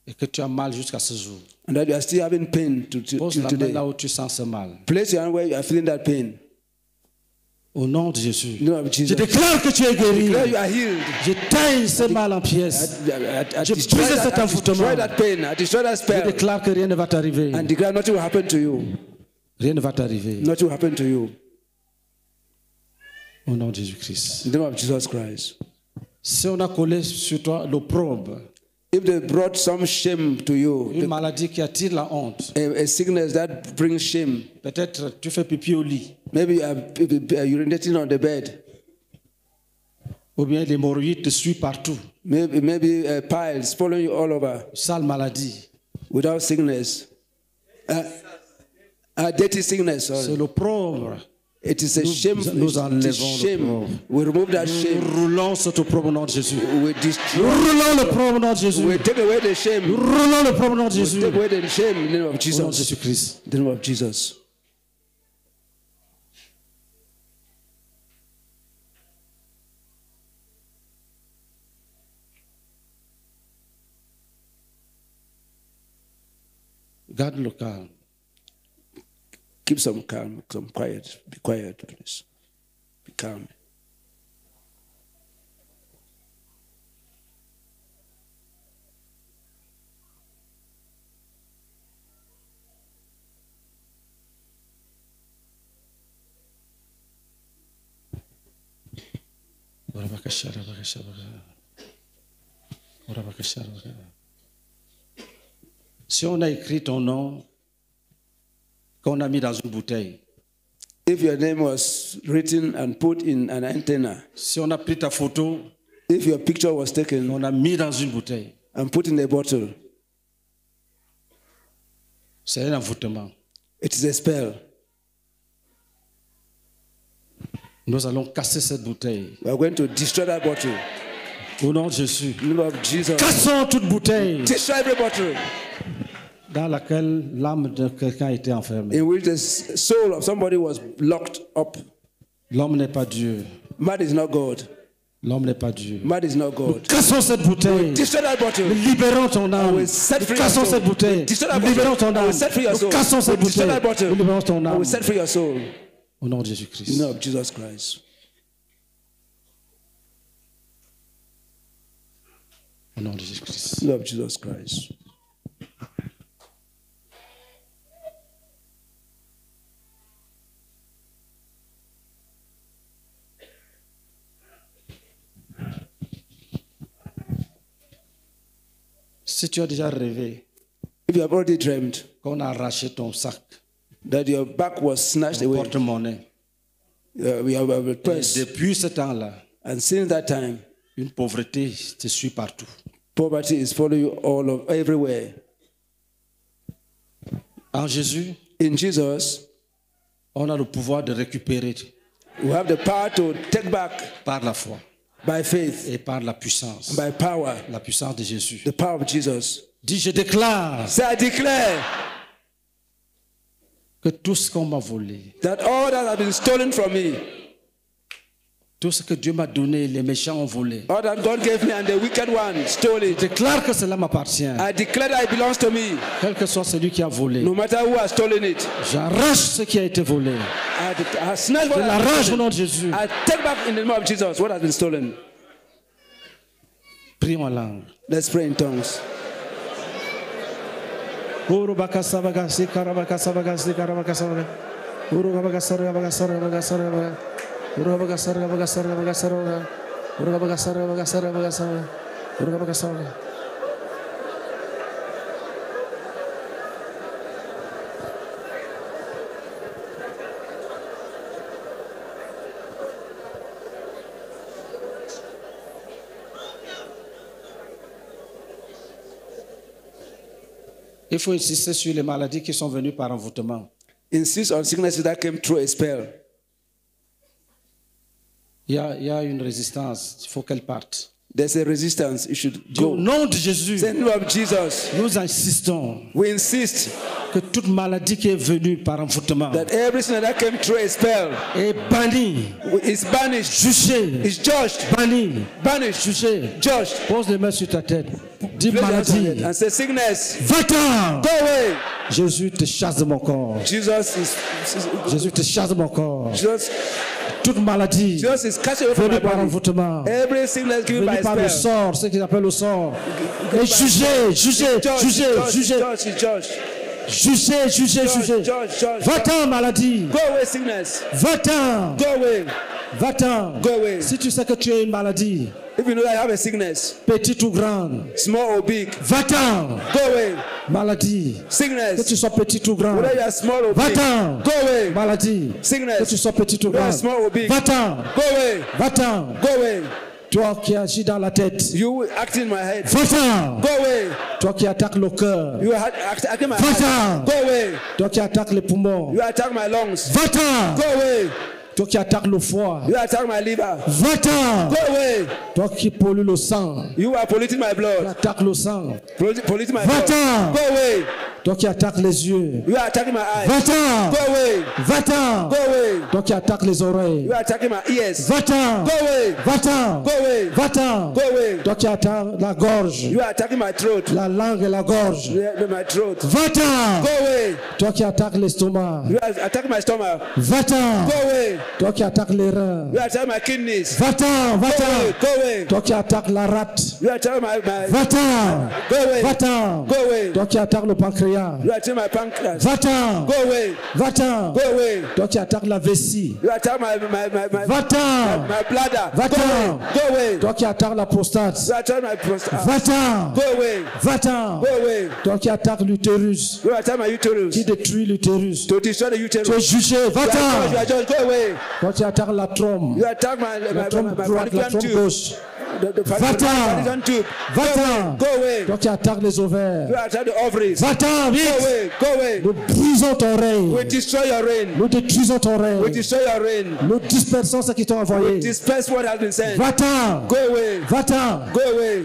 et que tu as mal jusqu'à ce jour, and that you are still having pain pose till la main today, là où tu sens ce mal. place your hand where you are feeling that pain. Au nom de Jésus. In the name of Jesus. Je déclare que tu es guéri. Declare you are healed. Je taille ce mal en pièces. Je brise cet envoûtement. destroy that pain. I destroy that Je spell. déclare que rien ne va t'arriver. And declare nothing will happen to you. Rien ne va t'arriver. Nothing will happen to you. Au nom de Jésus-Christ. In the name of Jesus Christ. Si on a collé sur toi l'opprobre, If they brought some shame to you, une maladie qui attire la honte, a sickness that brings shame, peut-être tu fais pipi au lit, maybe you are urinating on the bed, ou bien l'hémorroïde te suit partout, maybe piles following you all over sale maladie. without sickness, dirty sickness. C'est Sorry. l'opprobre. It is a shame. nous It is enlevons shame. l'opprobre. We remove that Nous shame. roulons cet opprobre au nom de Jésus. We Nous destroy. roulons l'opprobre au nom de Jésus. We take away the Nous shame. roulons l'opprobre au nom de We Jésus. take away the shame in the name of Au nom de Jesus. Jésus-Christ. In the name of Jesus. Garde le calme. Keep some calm, some quiet. Be quiet, please. Be calm. Si on a écrit ton nom, qu'on a mis dans une bouteille, If your name was written and put in an antenna, si on a pris ta photo, if your picture was taken on a mis dans une bouteille, and put in a bottle, c'est un envoûtement. it is a spell. Nous allons casser cette bouteille. We are going to destroy that bottle. Au nom de Jésus. In the name of Jesus. Cassons toute bouteille Destroy every bottle dans laquelle l'âme de quelqu'un a été enfermée. in which the soul of somebody was locked up. L'homme n'est pas Dieu. Man is not God. L'homme n'est pas Dieu. Man is not God. Cassons cette bouteille. Destroy that bottle. Nous libérons ton âme. will set free Cassons your soul. cette bouteille. Destroy that Nous libérons ton bottle. I âme. will set free your Nous soul. cassons cette Destroy bouteille. that bottle. Nous libérons ton I âme. will set free your soul. Au nom de In the Jésus-Christ. name of Jesus Christ. Au nom de Jésus-Christ. In the name of Jesus Christ. Si tu as déjà rêvé If you have already dreamed qu'on a arraché ton sac, that your back was snatched ton away, porte-monnaie, we have a et purse, depuis ce temps-là, and since that time, une pauvreté te suit partout. poverty is following you everywhere. En Jésus, In Jesus, on a le pouvoir de récupérer we have the power to take back par la foi by faith, et par la puissance. by power, La puissance de Jésus. the power of Jesus. Dis, je déclare So I declare que tout ce qu'on m'a volé, that all that has been stolen from me, tout ce que Dieu m'a donné, les méchants ont volé. all that God gave me and the wicked one stole Je it, déclare que cela m'appartient. I declare that it belongs to me, Quel que soit celui qui a volé, no matter who has stolen it. j'arrache ce qui a été volé. I snatch Je what has been l'arrache au stolen. nom de Jésus. I take back in the name of Jesus what has been stolen. Prions en langue. Let's pray in tongues. Il faut insister sur les maladies qui sont venues par envoûtement. Insist on sicknesses that came through a spell. Il y a une résistance, il faut qu'elle parte. There's a resistance. You should Au go. nom de Jésus, In the name of Jesus, nous insistons we insist que toute maladie qui est venue par envoûtement that everything that came through a spell est bannie, is banished, jugée, is judged, bannie, banished, jugée. judged. Pose les mains sur ta tête. Dis Place your hands on maladie, it and say, sickness, va-t'en. go away. Jésus te chasse de mon corps. Jesus is Jésus te chasse de mon corps. Jesus, Toute maladie Jesus is catching away from venue my par body. envoûtement, Every sickness given venue by par le spell. sort, ce qu'ils appellent le sort. Et jugé, jugé, Judge, jugé, judge, jugé, judge, judge, jugé, jugé, jugé. judge, judge. Va-t'en, maladie. Go away, sickness. Va-t'en, Go away. va-t'en. Go away. Si tu sais que tu as une maladie, If you know that I have a sickness, petite ou grande, small or big, va-t'en. go away. Maladie, que tu Sickness, sois petite ou grande, whether you are small or big, va-t'en. go away. Maladie, que tu Sickness, sois petite ou whether you are grande, small or big, va-t'en, go away. va-t'en. Go away. Toi qui agis dans la tête, You act in my head. va-t'en. Go away. Toi qui attaques le cœur, You act in my Va-t'en. head. Go away. toi qui attaques les poumons, You attack my lungs. va-t'en. Go away. Toi qui attaques le foie, You attack my liver. va-t'en. Go away. Toi qui pollues le sang, You are polluting my qui blood. attaques le sang, Polluting my blood. va-t'en. Go away. Toi qui attaques les yeux, You are attacking my eyes. va-t'en. Go away. Va-t'en. Go away. Toi qui attaques les oreilles, You are attacking my ears. va-t'en. Go away. Va-t'en. Go away. Va-t'en. Go away. Toi qui attaques la gorge, You are attacking my throat. la langue et la gorge, My throat. va-t'en. Go away. Toi qui attaques l'estomac, You are attacking my stomach. va-t'en. Go away. Toi qui attaques les reins, You are attacking my kidneys. va-t'en, Go away. va-t'en. Go away. Toi qui attaques la rate, You attack my Va-t'en. Go away. Va-t'en. Go away. Toi qui attaques le pancréas. You attack my pancreas. Va-t'en. Go away. Va-t'en. Go away. Toi qui attaques la vessie. You attack my Va-t'en. my bladder. Va-t'en. Go away. Toi qui attaques la prostate. You attack my prostate. Va-t'en. Go away. Va-t'en. Go away. Toi qui attaques l'utérus. You attack my uterus. Qui détruit l'utérus. To destroy the Tu es uterus. jugé. You Va-t'en. are just go away. Toi qui attaques la trompe. You attack my La trompe droite, la fallopian trompe tube. gauche. The Va-t'en. fallopian tube. Va-t'en. Go away. Toi qui attaques les You ovaires. attack the ovaries. Va-t'en, Go vite. away. Go away. Nous brisons ton We règne. destroy your reign. Nous détruisons ton We règne. destroy your reign. Nous dispersons ceux qui t'ont envoyé. Disperse what has been sent. Va-t'en. Go away. Va-t'en. Go away.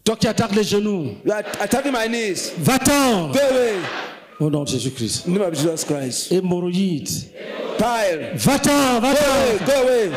Toi qui attaques les genoux. You are attacking my knees. Va-t'en. Go away. Au nom de Jésus-Christ. In the name of Jesus Christ. Hémorroïdes. Pile. Va-t'en. Go away. Va-t'en. Go away.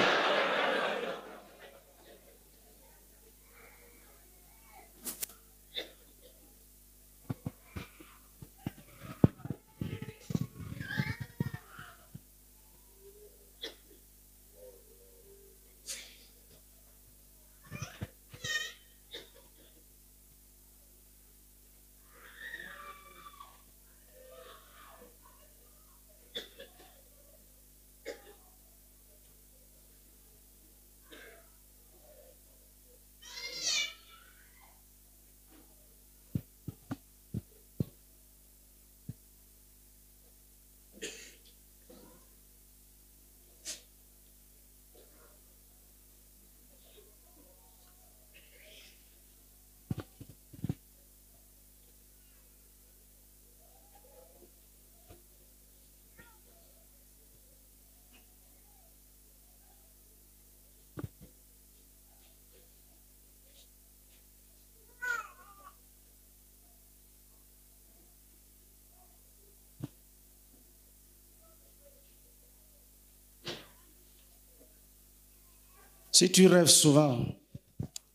Si tu rêves souvent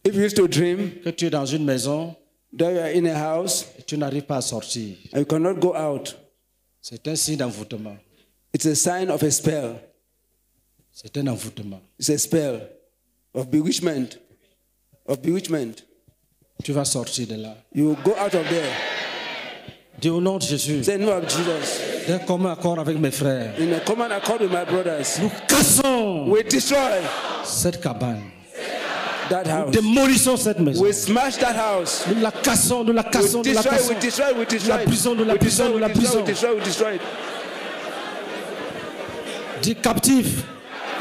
If you used to dream que tu es dans une maison that you are in a house et tu n'arrives pas à sortir, and you cannot go out, c'est un signe d'envoûtement. it's a sign of a spell. C'est un envoûtement. It's a spell of bewitchment. Of bewitchment. Tu vas sortir de là. You will go out of there. Dis au nom de Jésus, Say, in the name of Jesus. d'un commun accord avec mes frères, In a common accord with my brothers, nous cassons we destroy cette cabane. that house. Démolissons cette maison. We smash that house. Nous la cassons, nous la We cassons, nous la destroy, cassons. we destroy, we destroy. La prison, nous la We destroy, prison, nous la we destroy, prison. we destroy, we destroy. Dis captif,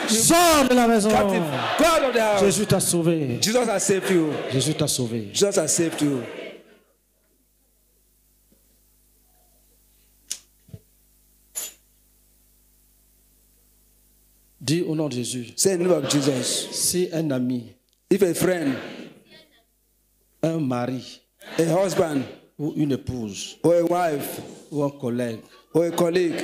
sors de la maison. Captive, go out of the house. Jésus t'a sauvé. Jesus has saved you. Jésus t'a sauvé. Jesus has saved you. Dis au nom de Jésus, Say in the name of Jesus. si un ami, If a friend, un mari a husband, ou une épouse or a wife, ou un collègue or a colleague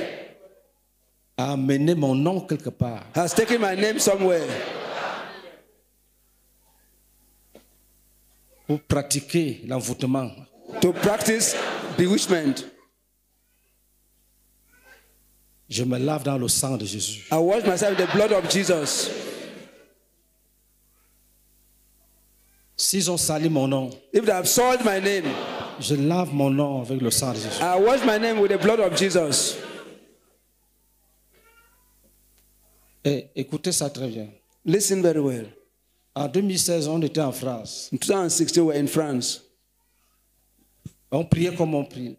a amené mon nom quelque part, has taken my name somewhere pour pratiquer l'envoûtement, to practice bewitchment, je me lave dans le sang de Jésus. I wash myself in the blood of Jesus. S'ils ont sali mon nom, If they have soiled my name, je lave mon nom avec le sang de Jésus. I wash my name with the blood of Jesus. Et écoutez ça très bien. Listen very well. En 2016, on était en France. In 2016, we were in France. On priait comme on prie.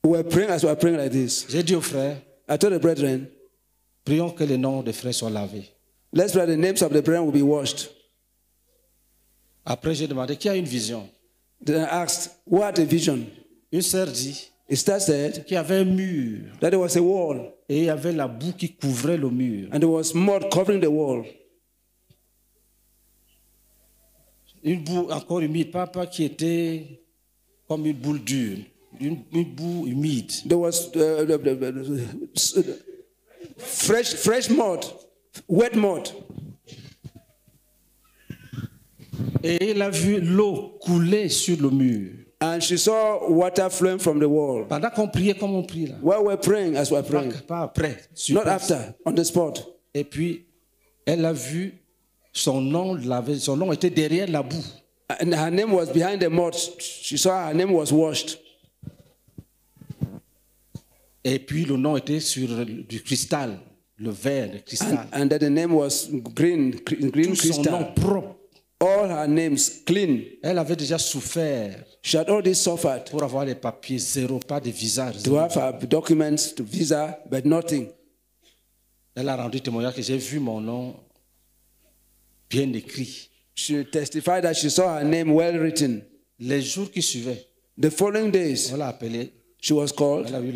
We were praying as we were praying like this. J'ai dit aux frères, I told the brethren, prions que les noms des frères soient lavés. let's pray the names of the brethren will be washed. Après, j'ai demandé qui a une vision. Then I asked, what a vision? Une sœur dit Sister said qu'il y avait un mur that there was a wall et il y avait la boue qui couvrait le mur. and there was mud covering the wall. Une boue encore humide, pas qui était comme une boule dure, une boue humide. There was fresh mud, wet mud. Et il a vu l'eau couler sur le mur. And she saw water flowing from the wall. Pendant qu'on priait comme on prie là. While we're praying, as we're praying. Pas après. Not after, on the spot. Et puis, elle a vu son nom était derrière la boue. And her name was behind the mud. She saw her name was washed. Et puis le nom était sur du cristal, le verre de cristal. And that the name was green Tout crystal. son nom propre. All her names clean. Elle avait déjà souffert She had already suffered pour avoir les papiers zéro, pas de visa. to have her documents, to visa, but nothing. Elle a rendu témoignage que j'ai vu mon nom bien écrit. She testified that she saw her name well written. Les jours qui suivaient, The following days, on l'a appelée. she was called. Elle a eu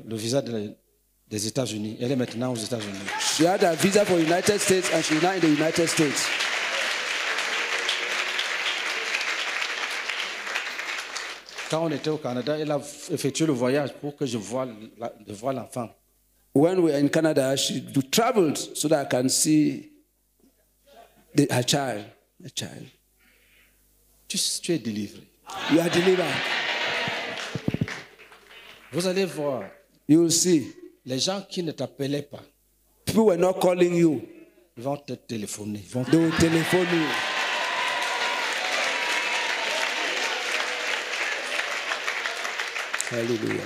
le visa des États-Unis. Elle est maintenant aux États-Unis. She had a visa for United States and she's now in the United States. Quand on était au Canada, elle a effectué le voyage pour que je voie l'enfant. When we were in Canada, she traveled so that I can see her child. A child. Tu es délivré. You are delivered. Vous allez voir, You will see. les gens qui ne t'appelaient pas, People were not calling you. ils vont te téléphoner. They will telephone you. Hallelujah.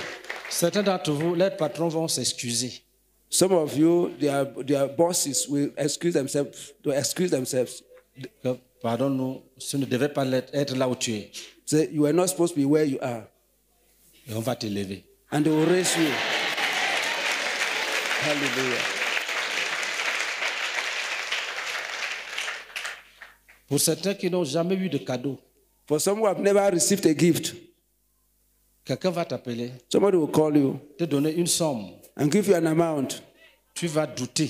Certains d'entre vous, leurs patrons vont s'excuser. Some of you, their bosses will excuse themselves. Que, pardonne-nous, tu ne devais pas être là où tu es. Say, you are not supposed to be where you are. Et on va te lever. And they will raise you. Hallelujah. Pour certains qui n'ont jamais eu de cadeau, For some who have never received a gift, quelqu'un va t'appeler, somebody will call you te donner une somme. and give you an amount. Tu vas douter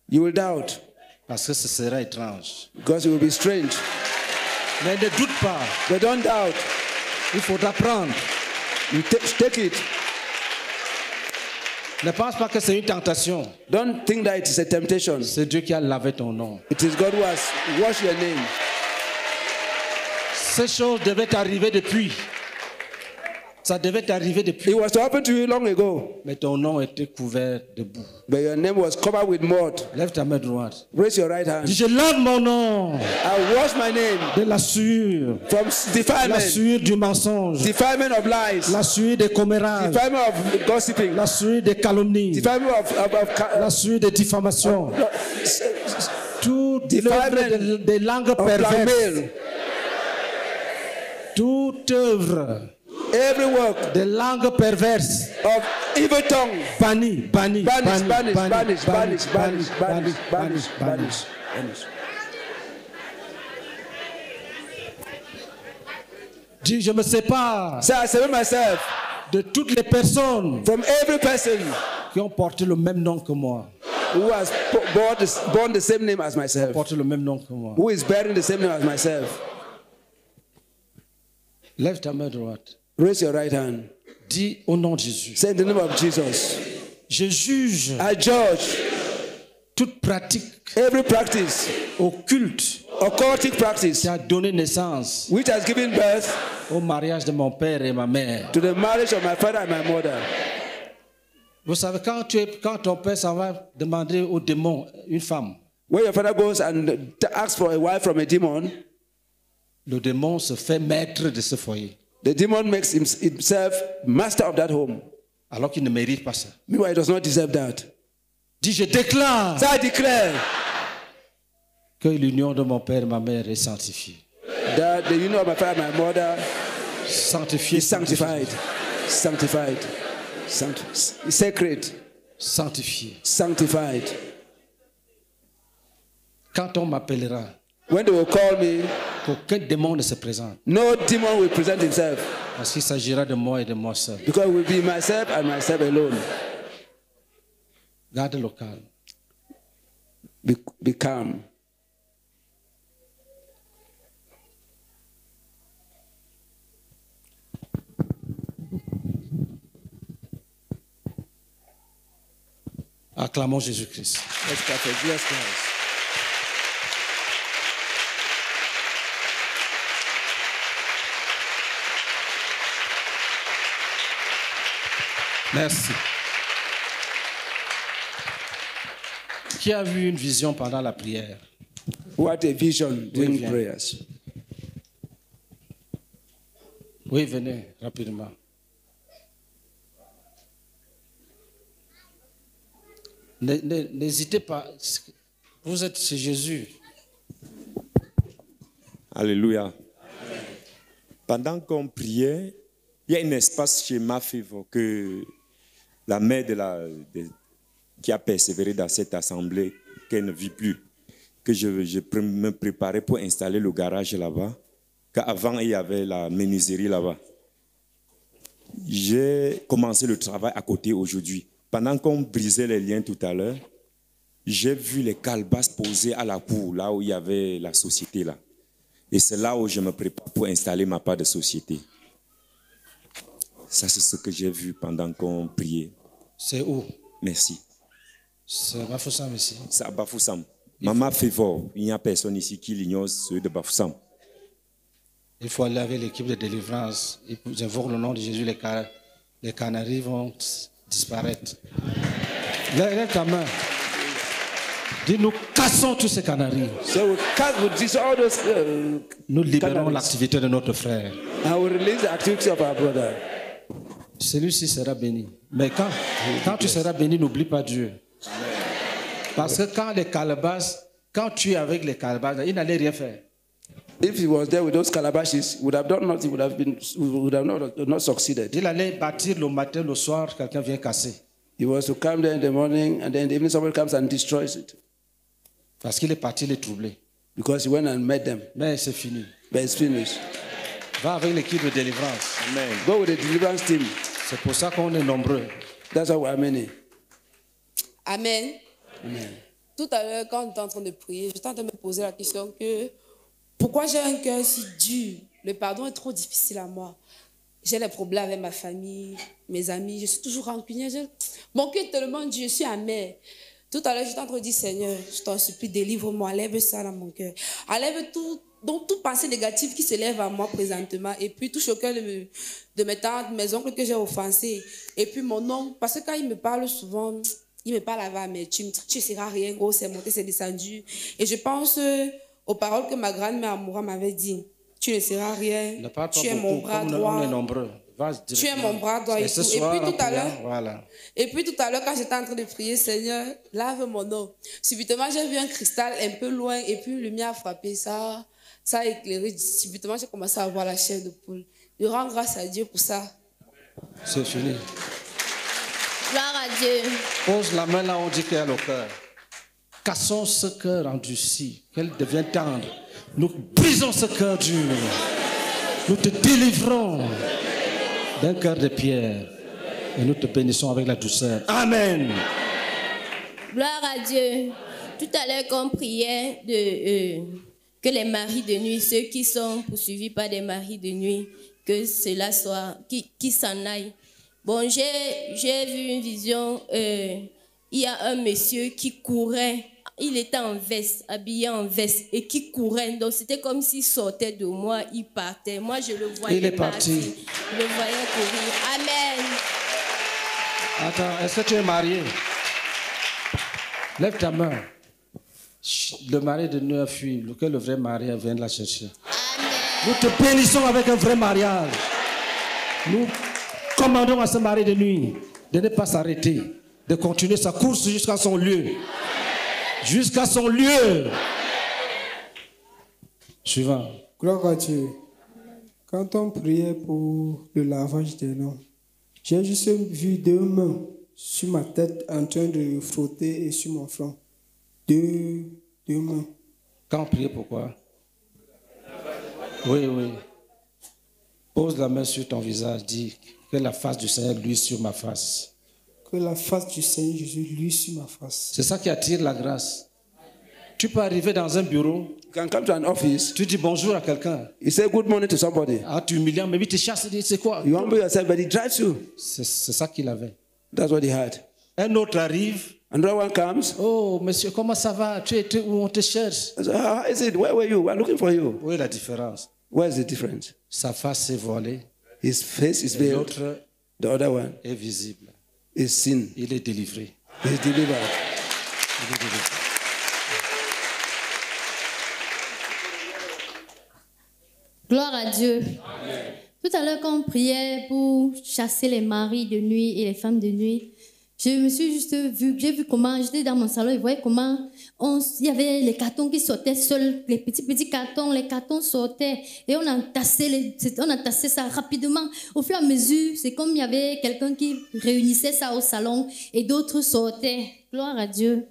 You will doubt parce que ce sera étrange. because it will be strange. Mais ne doute pas, But don't doubt. il faudra prendre. You take it. Ne pense pas que c'est une tentation. Don't think that it is a temptation. C'est Dieu qui a lavé ton nom. It is God who has washed your name. Ces choses devaient t'arriver depuis. Ça devait t'arriver depuis. It was to happen to you long ago, Mais ton nom était couvert de boue. but your name was covered with mud. Lève ta main droite. Raise your right hand. Dis, je lave mon nom I wash my name de la sueur. from La defilement, sueur du mensonge. defilement of lies, La sueur des commérages. defilement of gossiping, La sueur des calomnies. defilement La sueur des diffamations. Toute Defilement œuvre des langues of perverses. blackmail. Toute œuvre Every work des langues perverses. of evil tongue. Banni, banni, Banish, banni, banish, banish, banish, banish, banish, banish, banish, banish. banish. Dis, je me sépare So I separate myself de toutes les personnes from every person qui ont porté le même nom que moi. who has borne the same name as myself, Porté le même nom que moi. who is bearing the same name as myself. Lève ta main droite. Raise your right hand. Dis au nom de Jésus. Say in the name of Jesus. Je juge I judge toute pratique every practice, occulte occultic practice, qui a donné naissance which has given birth au mariage de mon père et ma mère. to the marriage of my father and my mother. Vous savez, quand ton père s'en va demander au démon une femme, When your father goes and asks for a wife from a demon, le démon se fait maître de ce foyer. the demon makes himself master of that home. Alors qu'il ne mérite pas ça. Meanwhile, he does not deserve that. Dis, je déclare So I declare que l'union de mon père et ma mère est sanctifiée. that the union of my father and my mother Sanctifiée. is sanctified, sacred, Sanctifiée. sanctified. Quand on m'appellera, When they will call me, qu'aucun démon ne se présente. no demon will present himself, Parce qu'il s'agira de moi et de moi seul. because it will be myself and myself alone. Garde le calme. Be calm. Acclamons Jésus-Christ. Let's clap for Jesus Christ. Merci. Qui a vu une vision pendant la prière? Who had a vision during viens. prayers? Oui, venez rapidement. N'hésitez pas. Vous êtes chez Jésus. Alléluia. Pendant qu'on priait, il y a un espace chez ma favor que la mère qui a persévéré dans cette assemblée, qu'elle ne vit plus, que je me préparais pour installer le garage là-bas, qu'avant il y avait la menuiserie là-bas. J'ai commencé le travail à côté aujourd'hui. Pendant qu'on brisait les liens tout à l'heure, j'ai vu les calebasses posées à la cour, là où il y avait la société là. Et c'est là où je me prépare pour installer ma part de société. Ça, c'est ce que j'ai vu pendant qu'on priait. C'est où? Merci. C'est Bafoussam ici. C'est à Bafoussam. Maman fait fort. Il n'y a personne ici qui l'ignore, ceux de Bafoussam. Il faut aller avec l'équipe de délivrance. J'invoque le nom de Jésus, les canaries vont disparaître. Lève ta main. Dis, nous cassons tous ces canaries. So we all those, Nous libérons canaries. l'activité de notre frère. And we release the activity of our brother. Celui-ci sera béni. Mais quand tu seras béni, n'oublie pas Dieu. Parce que quand tu es avec les calebasses, il n'allait rien faire. If he was there with those calabashes, he would have done nothing, would have not succeeded. Il allait bâtir le matin, le soir, quelqu'un vient casser. He was to come there in the morning, and then in the evening somebody comes and destroys it. Parce qu'il est parti les troubler. Because he went and met them. Mais c'est fini. But it's finished. Va avec l'équipe de délivrance. Amen. Go with the deliverance team. C'est pour ça qu'on est nombreux. That's why we are many. Amen. Amen. Tout à l'heure, quand on était en train de prier, j'étais en train de me poser la question que pourquoi j'ai un cœur si dur? Le pardon est trop difficile à moi. J'ai des problèmes avec ma famille, mes amis, je suis toujours rancunière. Mon cœur est tellement dur, je suis amère. Tout à l'heure, j'étais en train de dire, Seigneur, je t'en supplie, délivre-moi, enlève ça dans mon cœur. Enlève toute pensée négative qui se lève à moi présentement. Et puis, touche au cœur de mes tantes, mes oncles que j'ai offensés. Et puis, mon oncle, parce que quand il me parle souvent, il me parle avec amertume. Tu ne seras rien, gros, c'est monté, c'est descendu. Et je pense aux paroles que ma grand-mère Amoura m'avait dit. Tu ne seras rien, tu es mon bras droit. On est nombreux. Tu es mon bras droit et tout. Voilà. Et puis tout à l'heure, quand j'étais en train de prier, Seigneur, lave mon eau. Subitement, j'ai vu un cristal un peu loin et puis une lumière a frappé. Ça a éclairé. Subitement, j'ai commencé à voir la chair de poule. Je rends grâce à Dieu pour ça. C'est fini. Gloire à Dieu. Pose la main là où on dit qu'il y a le cœur. Cassons ce cœur endurci, qu'elle devienne tendre. Nous brisons ce cœur dur. Nous te délivrons d'un cœur de pierre. Et nous te bénissons avec la douceur. Amen. Gloire à Dieu. Tout à l'heure, qu'on priait que les maris de nuit, ceux qui sont poursuivis par des maris de nuit, que cela soit, qui s'en aillent. Bon, j'ai vu une vision. Il y a un monsieur qui courait. Il était en veste, habillé en veste, et qui courait. Donc, c'était comme s'il sortait de moi, il partait. Moi, je le voyais il est parti. Je le voyais courir. Amen. Attends, est-ce que tu es marié? Lève ta main. Le mari de nuit a fui. Que le vrai mari vienne la chercher. Amen. Nous te bénissons avec un vrai mariage. Nous commandons à ce mari de nuit de ne pas s'arrêter, de continuer sa course jusqu'à son lieu. Jusqu'à son lieu. Suivant. Gloire à Dieu. Quand on priait pour le lavage des noms, j'ai juste vu 2 mains sur ma tête en train de frotter et sur mon front. Deux mains. Quand on priait, pourquoi? Oui. Pose la main sur ton visage, dis que la face du Seigneur luise sur ma face. Que la face du Seigneur Jésus luise sur ma face. C'est ça qui attire la grâce. Tu peux arriver dans un bureau. You can come to an office. Tu dis bonjour à quelqu'un. You say good morning to somebody. Ah, tu humilies, mais il te chasse, il dit c'est quoi? You humble yourself, but he drives you. C'est ça qu'il avait. That's what he had. Un autre arrive. Another one comes. Oh, monsieur, comment ça va? Tu étais où? On te cherche. How is it? Where were you? We're looking for you. Où est la différence? Where's the difference? Sa face est voilée. His face is Et veiled. l'autre The other one est visible. is seen. il est délivré. He is delivered. Il est délivré. Gloire à Dieu. Tout à l'heure, quand on priait pour chasser les maris de nuit et les femmes de nuit, je me suis juste vue, j'ai vu comment, j'étais dans mon salon et voyais comment il y avait les cartons qui sortaient seuls, les petits cartons, les cartons sortaient et on entassait ça rapidement. Au fur et à mesure, c'est comme il y avait quelqu'un qui réunissait ça au salon et d'autres sortaient. Gloire à Dieu.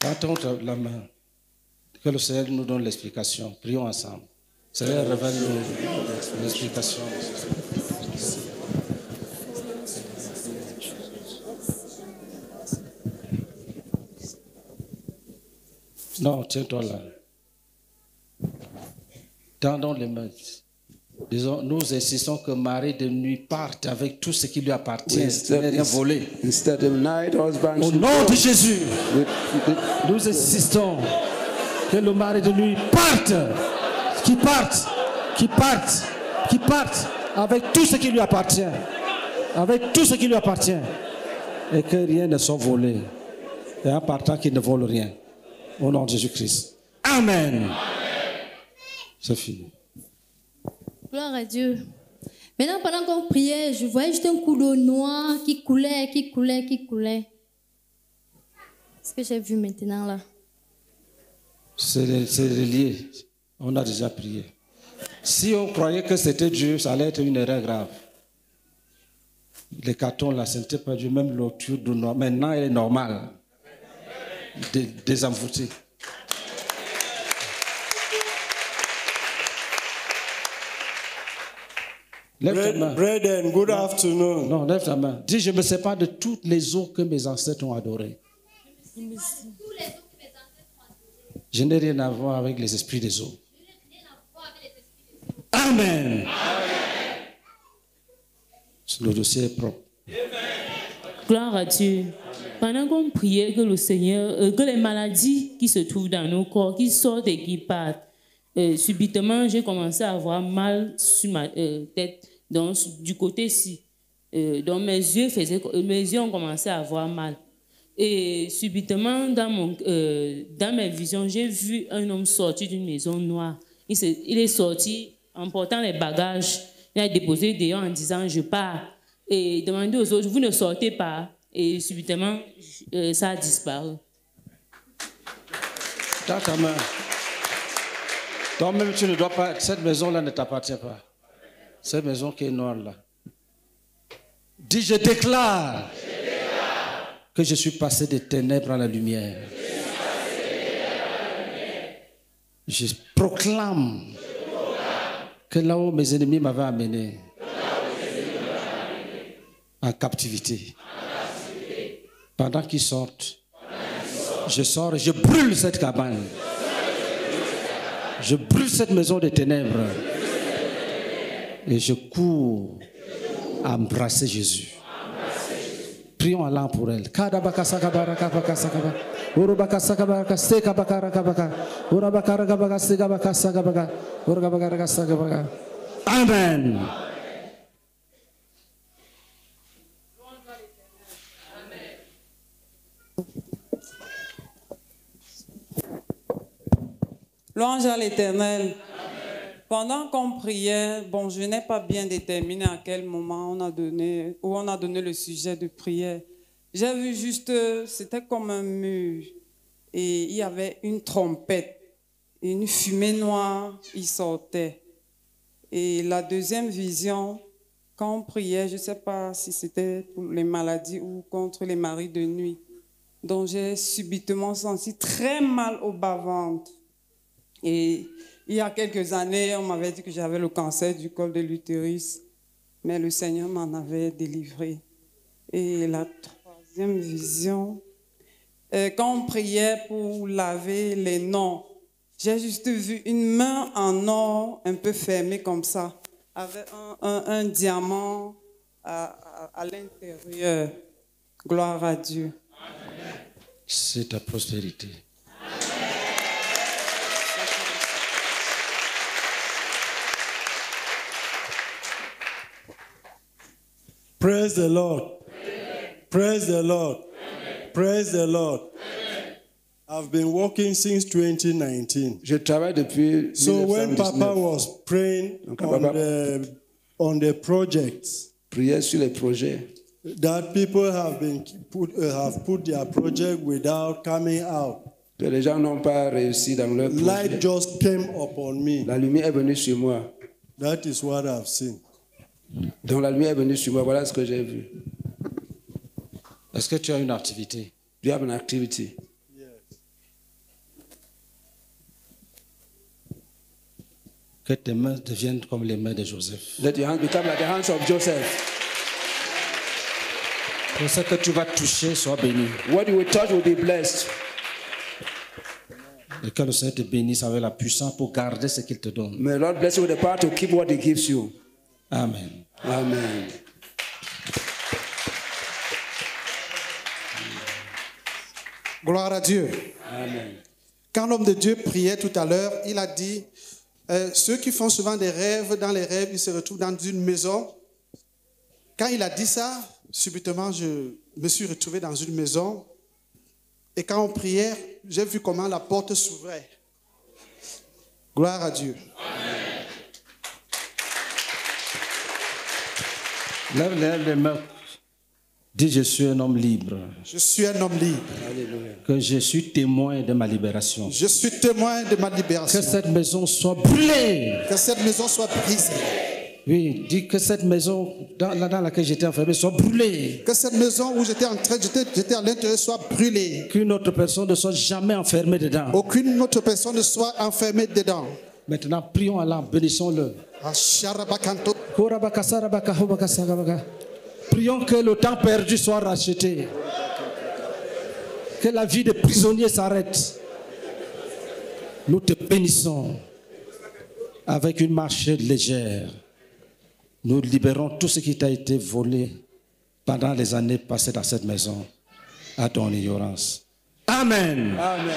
Tendons la main. Que le Seigneur nous donne l'explication. Prions ensemble. Seigneur, révèle-nous l'explication. Non, tiens-toi là. Tendons les mains. Disons, nous insistons que Marie de nuit parte avec tout ce qui lui appartient. Il n'est rien volé. Instead of night husband, Au nom de Jésus, nous insistons que le mari de nuit parte, qu'il parte avec tout ce qui lui appartient. Avec tout ce qui lui appartient. Et que rien ne soit volé. Et en partant qu'il ne vole rien. Au nom de Jésus-Christ. Amen. C'est fini. Gloire à Dieu. Maintenant, pendant qu'on priait, je voyais juste un coup d'eau noir qui coulait. Ce que j'ai vu maintenant là. C'est lié. On a déjà prié. Si on croyait que c'était Dieu, ça allait être une erreur grave. Les cartons là, ce n'était pas Dieu, même l'eau de noir. Maintenant, elle est normale. Désenvoûtée. Lève ta main. Brethren, good afternoon. Non, lève ta main. Dis, je me sépare de toutes les eaux que mes ancêtres ont adorées. Je n'ai rien à voir avec les esprits des eaux. Amen. Le dossier est propre. Gloire à Dieu. Pendant qu'on priait que le Seigneur, que les maladies qui se trouvent dans nos corps, qui sortent et qui partent, subitement, j'ai commencé à avoir mal sur ma tête, donc du côté-ci. Donc mes yeux ont commencé à avoir mal. Et subitement, dans mes visions, j'ai vu un homme sortir d'une maison noire. Il est sorti en portant les bagages. Il a déposé dehors en disant « je pars ». Et demandé aux autres « vous ne sortez pas ». Et subitement, ça a disparu. Dans ta main. Toi-même, tu ne dois pas. Cette maison-là ne t'appartient pas. Cette maison qui est noire là. Dis, je déclare que je suis passé des ténèbres à la lumière. Je proclame que là où mes ennemis m'avaient amené en captivité, pendant qu'ils sortent, je sors et je brûle cette cabane. Je brûle cette maison des ténèbres. Et je cours à embrasser Jésus. Prions Allah pour elle. Amen. Louange à l'Éternel. Pendant qu'on priait, bon, je n'ai pas bien déterminé à quel moment on a donné le sujet de prière. J'ai vu juste, c'était comme un mur et il y avait une trompette, une fumée noire, il sortait. Et la deuxième vision, quand on priait, je ne sais pas si c'était pour les maladies ou contre les maris de nuit, donc j'ai subitement senti très mal au bas-ventre. Et il y a quelques années, on m'avait dit que j'avais le cancer du col de l'utérus, mais le Seigneur m'en avait délivré. Et la troisième vision, quand on priait pour laver les noms, j'ai juste vu une main en or un peu fermée comme ça, avec un diamant à l'intérieur. Gloire à Dieu. C'est ta prospérité. Praise the Lord. Praise the Lord. Praise the Lord. I've been working since 2019. Je travaille depuis So when 1919. Papa was praying on the projects, Prière sur les projets. that people have put their project without coming out. Que les gens n'ont pas réussi dans leur projet. Light just came upon me. La lumière est venue sur moi. That is what I've seen. Donc la lumière est venue sur moi. Voilà ce que j'ai vu. Est-ce que tu as une activité? Do you have an activity? Que tes mains deviennent comme les mains de Joseph. Let your hands become like the hands of Joseph. Que ce que tu vas toucher soit béni. What you will touch will be blessed. Et que le Seigneur te bénisse avec la puissance pour garder ce qu'il te donne. May the Lord bless you with the power to keep what He gives you. Amen. Amen. Gloire à Dieu. Amen. Quand l'homme de Dieu priait tout à l'heure, il a dit, ceux qui font souvent des rêves, dans les rêves, ils se retrouvent dans une maison. Quand il a dit ça, subitement, je me suis retrouvé dans une maison. Et quand on priait, j'ai vu comment la porte s'ouvrait. Gloire à Dieu. Lève les mains. Dis, je suis un homme libre. Je suis un homme libre. Alléluia. Que je suis témoin de ma libération. Je suis témoin de ma libération. Que cette maison soit brûlée. Que cette maison soit brisée. Oui, dis que cette maison dans laquelle j'étais enfermé soit brûlée. Que cette maison où j'étais à l'intérieur soit brûlée. Qu'une autre personne ne soit jamais enfermée dedans. Aucune autre personne ne soit enfermée dedans. Maintenant, prions Allah, bénissons-le. Prions que le temps perdu soit racheté. Que la vie de prisonnier s'arrête. Nous te bénissons avec une marche légère. Nous libérons tout ce qui t'a été volé pendant les années passées dans cette maison à ton ignorance. Amen. Amen.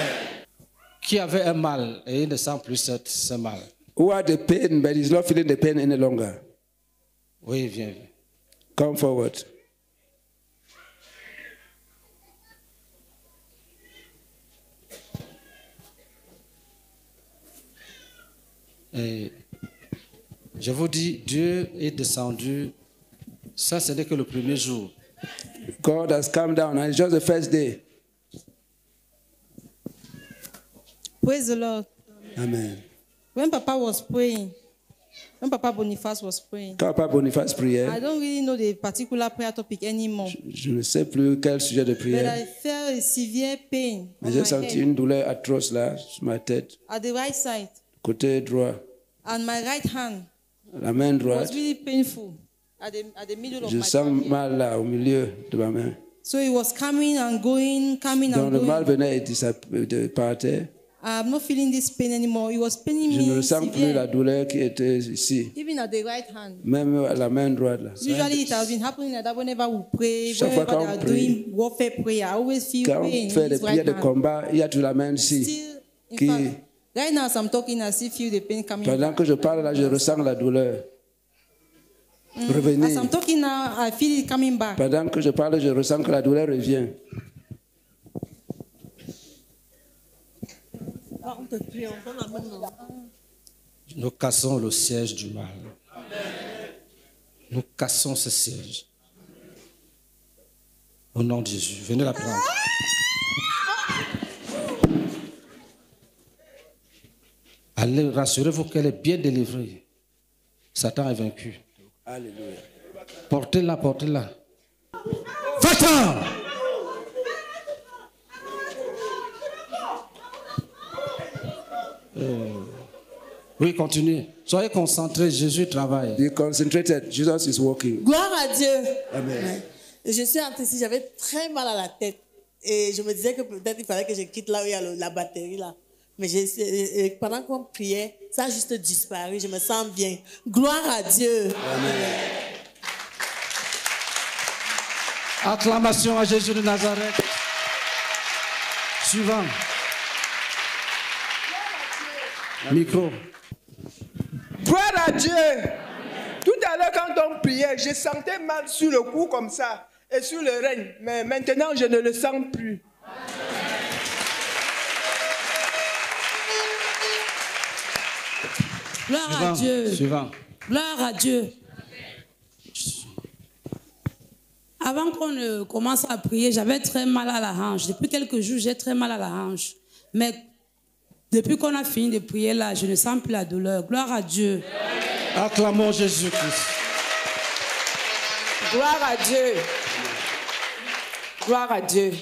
Qui avait un mal et il ne sent plus ce mal. Who had the pain but is not feeling the pain any longer? Oui, viens. Come forward. Et je vous dis, Dieu est descendu. Ça, ce n'est que le premier jour. God has come down and it's just the first day. Praise the Lord. Amen. When Papa was praying, when Papa Boniface was praying, Quand Papa Boniface priait, I don't really know the particular prayer topic anymore. je ne sais plus quel sujet de But prière, I felt a severe pain mais on j'ai my senti head, une douleur atroce là, sur ma tête, at the right side, côté droit. and my right hand La main was droite, really painful at the middle of je my sens body. mal là, au milieu de ma main. So it was coming and going, coming Donc and le mal going. venait et partait. I'm not feeling this pain anymore. It was paining Je ne me ressens plus la severe, douleur qui était ici, even at the right hand. même à la main droite là. Usually it has been happening like that whenever we pray, Chaque fois whenever they qu'on are prie, doing warfare prayer, I always feel Quand pain on fait in des his prières right de hand. combat, il y a toujours la main ici. Still, in Qui, fact, right now as I'm talking, I still feel the pain coming. pendant que je parle là, je ressens la douleur. As Revenir. I'm talking now, I feel it coming back. Pendant que je parle, je ressens que la douleur revient. Nous cassons le siège du mal. Nous cassons ce siège. Au nom de Jésus. Venez la prendre. Allez, rassurez-vous qu'elle est bien délivrée. Satan est vaincu. Alléluia. Portez-la, portez-la. Va-t'en! Oui, continuez. Soyez concentrés, Jésus travaille. Be concentrated. Jesus is working. Gloire à Dieu. Amen. Je suis entrée ici, j'avais très mal à la tête. Et je me disais que peut-être il fallait que je quitte là où il y a la batterie là. Mais pendant qu'on priait, ça a juste disparu. Je me sens bien. Gloire à Dieu. Amen. Acclamation à Jésus de Nazareth. Suivant. Micro. Gloire à Dieu. Tout à l'heure, quand on priait, prière, je sentais mal sur le cou comme ça et sur le règne. Mais maintenant, je ne le sens plus. Gloire à Dieu. Suivant. Gloire à Dieu. Avant qu'on ne commence à prier, j'avais très mal à la hanche. Depuis quelques jours, j'ai très mal à la hanche. Mais depuis qu'on a fini de prier là, je ne sens plus la douleur. Gloire à Dieu. Acclamons Jésus-Christ. Gloire à Dieu. Gloire à Dieu.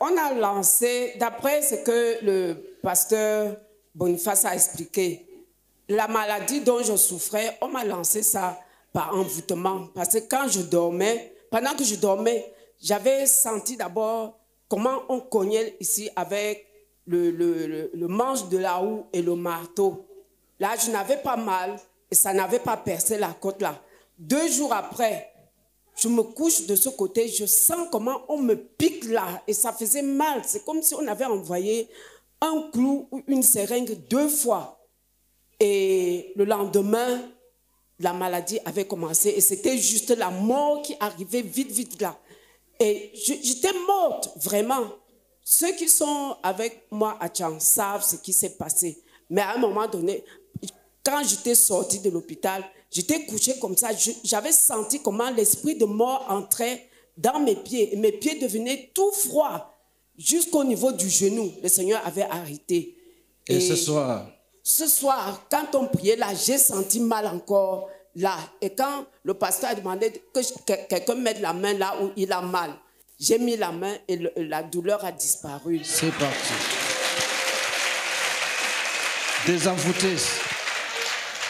On a lancé, d'après ce que le pasteur Boniface a expliqué, la maladie dont je souffrais, on m'a lancé ça par envoûtement. Parce que quand je dormais, pendant que je dormais, j'avais senti d'abord comment on cognait ici avec le manche de la houe et le marteau. Là, je n'avais pas mal et ça n'avait pas percé la côte là. 2 jours après, je me couche de ce côté, je sens comment on me pique là et ça faisait mal. C'est comme si on avait envoyé un clou ou une seringue 2 fois. Et le lendemain, la maladie avait commencé et c'était juste la mort qui arrivait vite là. Et j'étais morte, vraiment. Ceux qui sont avec moi à Tchang savent ce qui s'est passé. Mais à un moment donné, quand j'étais sortie de l'hôpital, j'étais couchée comme ça. J'avais senti comment l'esprit de mort entrait dans mes pieds. Et mes pieds devenaient tout froids jusqu'au niveau du genou. Le Seigneur avait arrêté. Et ce soir? Ce soir, quand on priait là, j'ai senti mal encore là. Et quand le pasteur a demandé que quelqu'un mette la main là où il a mal, j'ai mis la main et la douleur a disparu. C'est parti. Désenvoûté.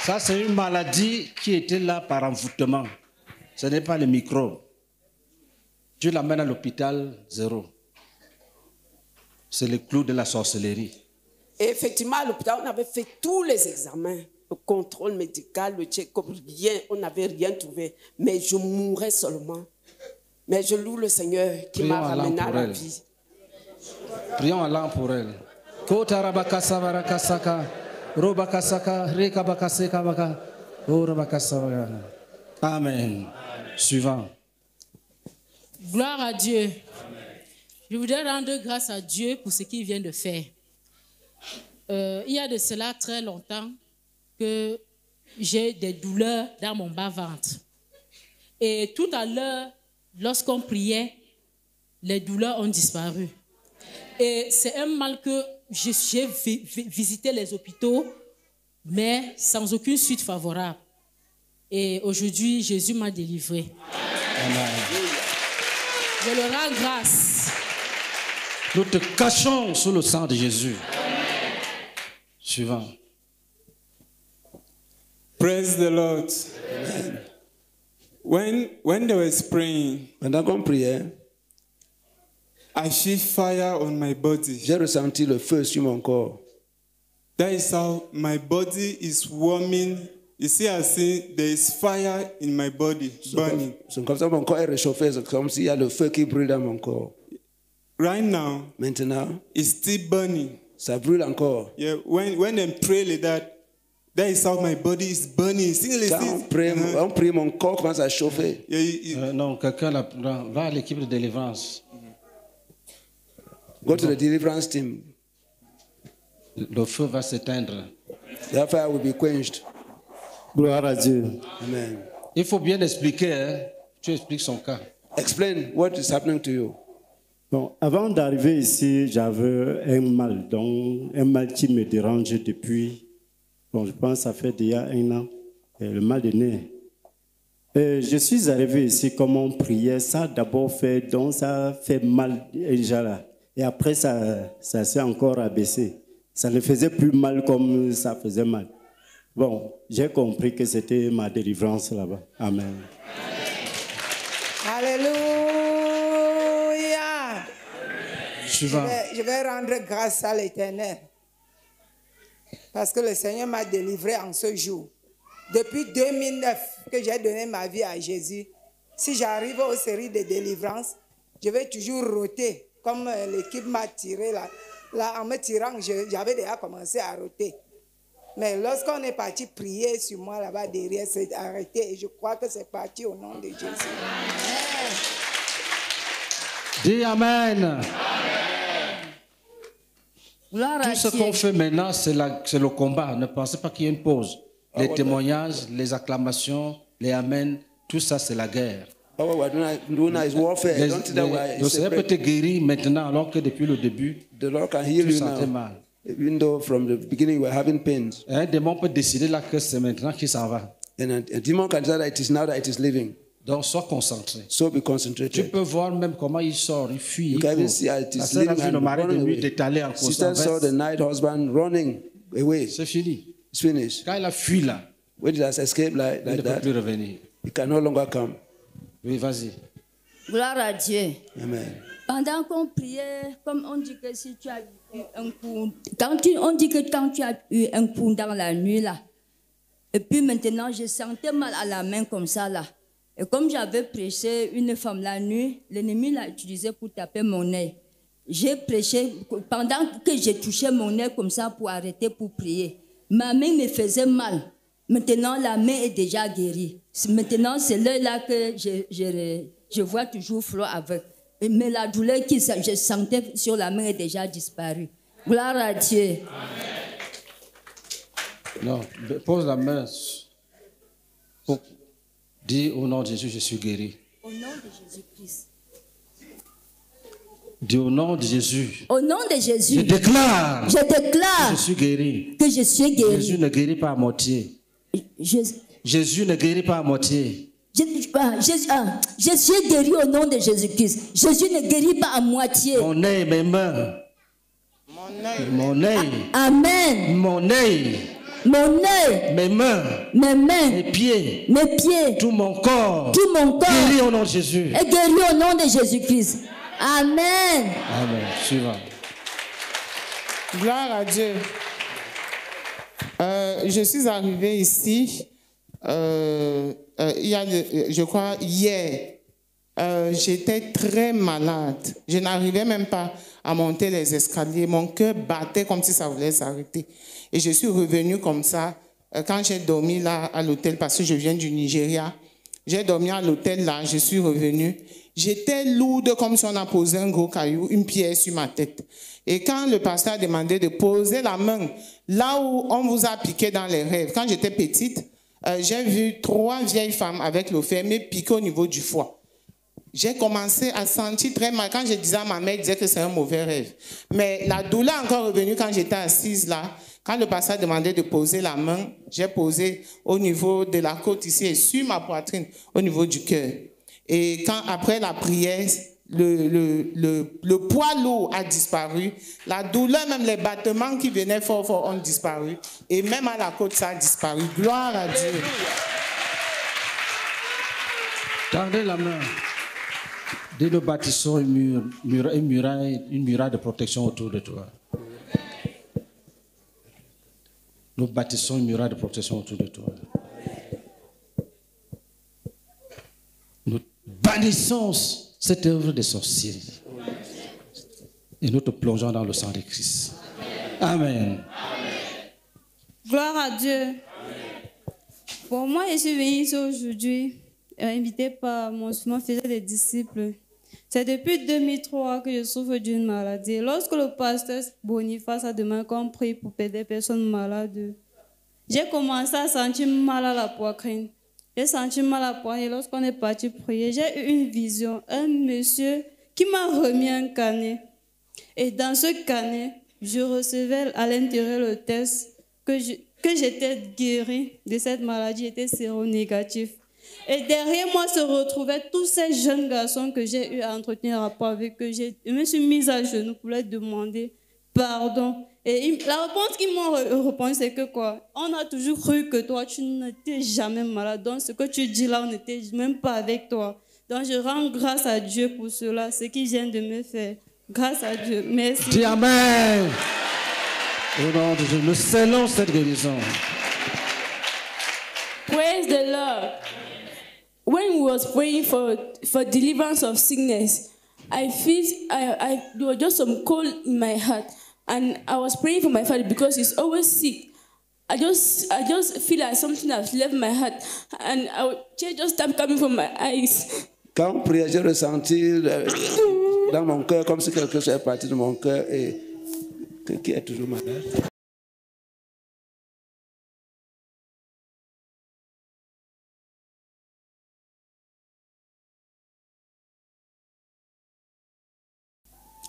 Ça, c'est une maladie qui était là par envoûtement. Ce n'est pas le microbe. Tu l'amènes à l'hôpital, 0. C'est le clou de la sorcellerie. Et effectivement, à l'hôpital, on avait fait tous les examens, le contrôle médical, le check-up, rien, on n'avait rien trouvé. Mais je mourais seulement. Mais je loue le Seigneur qui m'a ramené à la vie. Prions Allah pour elle. Amen. Suivant. Gloire à Dieu. Je voudrais rendre grâce à Dieu pour ce qu'il vient de faire. Il y a de cela très longtemps que j'ai des douleurs dans mon bas-ventre. Et tout à l'heure, lorsqu'on priait, les douleurs ont disparu. Et c'est un mal que j'ai visité les hôpitaux, mais sans aucune suite favorable. Et aujourd'hui, Jésus m'a délivré. Amen. Je le rends grâce. Nous te cachons sous le sang de Jésus. Suivant. Praise the Lord. When they were praying, pendant qu'on priait, I feel fire on my body. J'ai ressenti le feu sur mon corps. That is how my body is warming. You see, I see there is fire in my body burning. C'est comme ça mon corps est réchauffé, c'est comme s'il y a le feu qui brûle dans mon corps. Right now, maintenant, it's still burning. Ça brûle encore. Yeah, when they pray like that is how my body is burning. Quand on prie, mon corps commence à chauffer. Non, quelqu'un va à l'équipe de délivrance. Go to the deliverance team. Le feu va s'éteindre. The fire will be quenched. Gloire à Dieu. Amen. Il faut bien expliquer. Hein? Tu expliques son cas. Explain what is happening to you. Bon, avant d'arriver ici, j'avais un mal, donc un mal qui me dérange depuis, bon, je pense que ça fait déjà 1 an, le mal de nez. Et je suis arrivé ici, comme on priait, ça d'abord fait, donc ça fait mal déjà là. Et après, ça s'est encore abaissé. Ça ne faisait plus mal comme ça faisait mal. Bon, j'ai compris que c'était ma délivrance là-bas. Amen. Alléluia. Je vais rendre grâce à l'Éternel. Parce que le Seigneur m'a délivré en ce jour. Depuis 2009 que j'ai donné ma vie à Jésus, si j'arrive aux séries de délivrance, je vais toujours rôter. Comme l'équipe m'a tiré là, en me tirant, j'avais déjà commencé à rôter. Mais lorsqu'on est parti prier sur moi là-bas derrière, c'est arrêté. Et je crois que c'est parti au nom de Jésus. Dis Amen. Tout ce qu'on fait maintenant, c'est le combat. Ne pensez pas qu'il y a une pause. Les témoignages, les acclamations, les Amen, tout ça, c'est la guerre. Le Seigneur peut te guérir maintenant, alors que depuis le début, tu sentais mal. Even though from the beginning you were having pains. Un démon peut décider là que c'est maintenant qu'il s'en va. And a demon can decide that it is now that it is leaving. Donc sois concentré. So be concentrated. Tu peux voir même comment il sort, il fuit. You can even see how it is leaving and running away. Sister saw the night husband running away. C'est fini. It's finished. Quand il a fui là, when he has escaped like il ne that, peut plus revenir. He can no longer come. Oui, vas-y. Gloire à Dieu. Amen. Pendant qu'on priait, comme on dit que si tu as eu un coup, on dit que quand tu as eu un coup dans la nuit là, et puis maintenant je sentais mal à la main comme ça là, et comme j'avais prêché une femme la nuit, l'ennemi l'a utilisé pour taper mon nez. J'ai prêché pendant que j'ai touché mon nez comme ça pour arrêter pour prier. Ma main me faisait mal. Maintenant la main est déjà guérie. Maintenant c'est l'heure là que je vois toujours flot avec. Mais la douleur que je sentais sur la main est déjà disparue. Gloire à Dieu. Non, pose la main. Dis au nom de Jésus, je suis guéri. Au nom de Jésus-Christ. Dis au nom de Jésus. Au nom de Jésus. Je déclare. Que je suis guéri. Que je suis guéri. Jésus ne guérit pas à moitié. Jésus ne guérit pas à moitié. Je suis guéri au nom de Jésus-Christ. Jésus ne guérit pas à moitié. Mon œil, mes mains. Mon œil. Amen. Mon œil. Mon œil. Mes mains. Mes mains. Mes pieds. Mes pieds. Tout mon corps. Tout mon corps. Guéri au nom de Jésus. Et guéri au nom de Jésus-Christ. Amen. Amen. Suivant. Gloire à Dieu. Je suis arrivée ici. Il y a, je crois, hier, j'étais très malade. Je n'arrivais même pas à monter les escaliers. Mon cœur battait comme si ça voulait s'arrêter. Et je suis revenue comme ça. Quand j'ai dormi là à l'hôtel, parce que je viens du Nigeria, j'ai dormi à l'hôtel là, je suis revenue. J'étais lourde comme si on a posé un gros caillou, une pierre sur ma tête. Et quand le pasteur a demandé de poser la main là où on vous a piqué dans les rêves, quand j'étais petite, j'ai vu 3 vieilles femmes avec le fermé piqué au niveau du foie. J'ai commencé à sentir très mal. Quand je disais à ma mère, elle disait que c'est un mauvais rêve. Mais la douleur est encore revenue quand j'étais assise là. Quand le pasteur demandait de poser la main, j'ai posé au niveau de la côte ici et sur ma poitrine, au niveau du cœur. Et quand après la prière, le poids lourd a disparu. La douleur, même les battements qui venaient fort fort ont disparu. Et même à la côte, ça a disparu. Gloire à Dieu. Tendez la main. Dès nous bâtissons une muraille de protection autour de toi. Nous bâtissons une muraille de protection autour de toi. Nous bannissons cette œuvre des sorciers. Et nous te plongeons dans le sang de Christ. Amen. Gloire à Dieu. Bon, moi, je suis venue ici aujourd'hui, invitée par mon fils des disciples. C'est depuis 2003 que je souffre d'une maladie. Lorsque le pasteur Boniface a demandé qu'on prie pour des personnes malades, j'ai commencé à sentir mal à la poitrine. J'ai senti mal à la poitrine. Lorsqu'on est parti prier, j'ai eu une vision. Un monsieur qui m'a remis un carnet. Et dans ce carnet, je recevais à l'intérieur le test que j'étais guérie de cette maladie, était séronégatif. Et derrière moi se retrouvaient tous ces jeunes garçons que j'ai eu à entretenir un rapport avec eux. Je me suis mise à genoux pour leur demander pardon. Et la réponse qu'ils m'ont répondu, c'est que quoi? On a toujours cru que toi, tu n'étais jamais malade. Donc, ce que tu dis là, on n'était même pas avec toi. Donc, je rends grâce à Dieu pour cela, ce qu'il vient de me faire. Grâce à Dieu. Merci. Dis Amen. Au nom de Dieu, nous scellons cette guérison. Praise the Lord. When we was praying for deliverance of sickness, I feel there was just some cold in my heart. And I was praying for my father because he's always sick. I just feel like something has left my heart, and tears just start coming from my eyes. Quand on priait, j'ai ressenti dans mon cœur comme si quelque chose est parti de mon cœur et qui est toujours malade.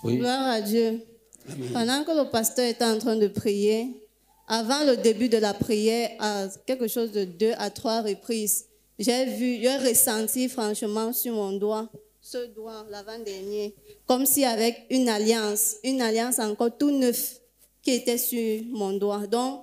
Oui. Gloire à Dieu. Amen. Pendant que le pasteur était en train de prier, avant le début de la prière, à quelque chose de 2 à 3 reprises, j'ai ressenti franchement sur mon doigt, ce doigt l'avant-dernier, comme si avec une alliance encore tout neuf qui était sur mon doigt. Donc,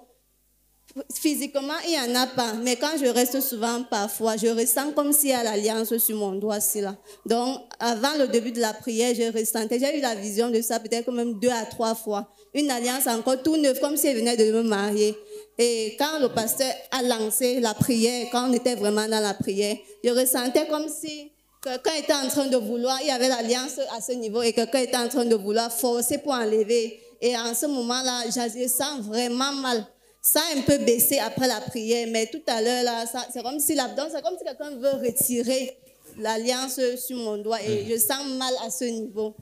physiquement, il n'y en a pas, mais quand je reste souvent, parfois, je ressens comme s'il y a l'alliance sur mon doigt-ci là. Donc, avant le début de la prière, j'ai eu la vision de ça peut-être même 2 à 3 fois. Une alliance encore tout neuve, comme s'il venait de me marier. Et quand le pasteur a lancé la prière, quand on était vraiment dans la prière, je ressentais comme si quelqu'un était en train de vouloir, il y avait l'alliance à ce niveau, et quelqu'un était en train de vouloir forcer pour enlever. Et en ce moment-là, je sens vraiment mal. Ça a un peu baissé après la prière, mais tout à l'heure, là, c'est comme si quelqu'un veut retirer l'alliance sur mon doigt et je sens mal à ce niveau.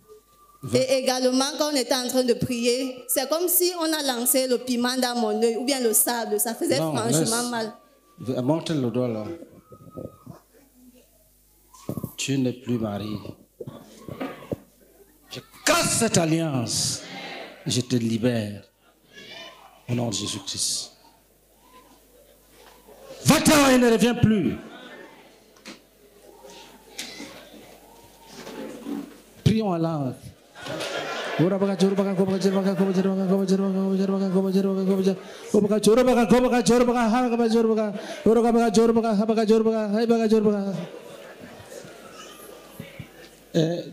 Et également, quand on était en train de prier, c'est comme si on a lancé le piment dans mon œil ou bien le sable. Ça faisait franchement mal. Montre le doigt là. Tu n'es plus marié. Je casse cette alliance. Je te libère. Au nom de Jésus-Christ. Va-t'en et ne reviens plus. Prions à l'ange.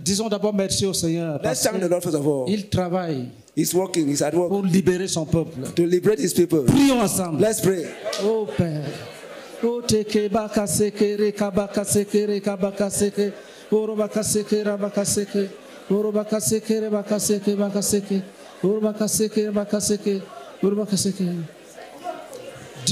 Disons d'abord merci au Seigneur. Let's thank the Lord first of all. Il travaille. He's working, he's at work. Pour libérer son peuple. To liberate his people. Prions ensemble. Let's pray. Oh Père. Oh teke baka seke reka baka seke reka baka seke. Oro baka seke rabaka seke. Oro baka seke rebaka seke baka seke. Oro baka seke baka seke. Oro baka seke.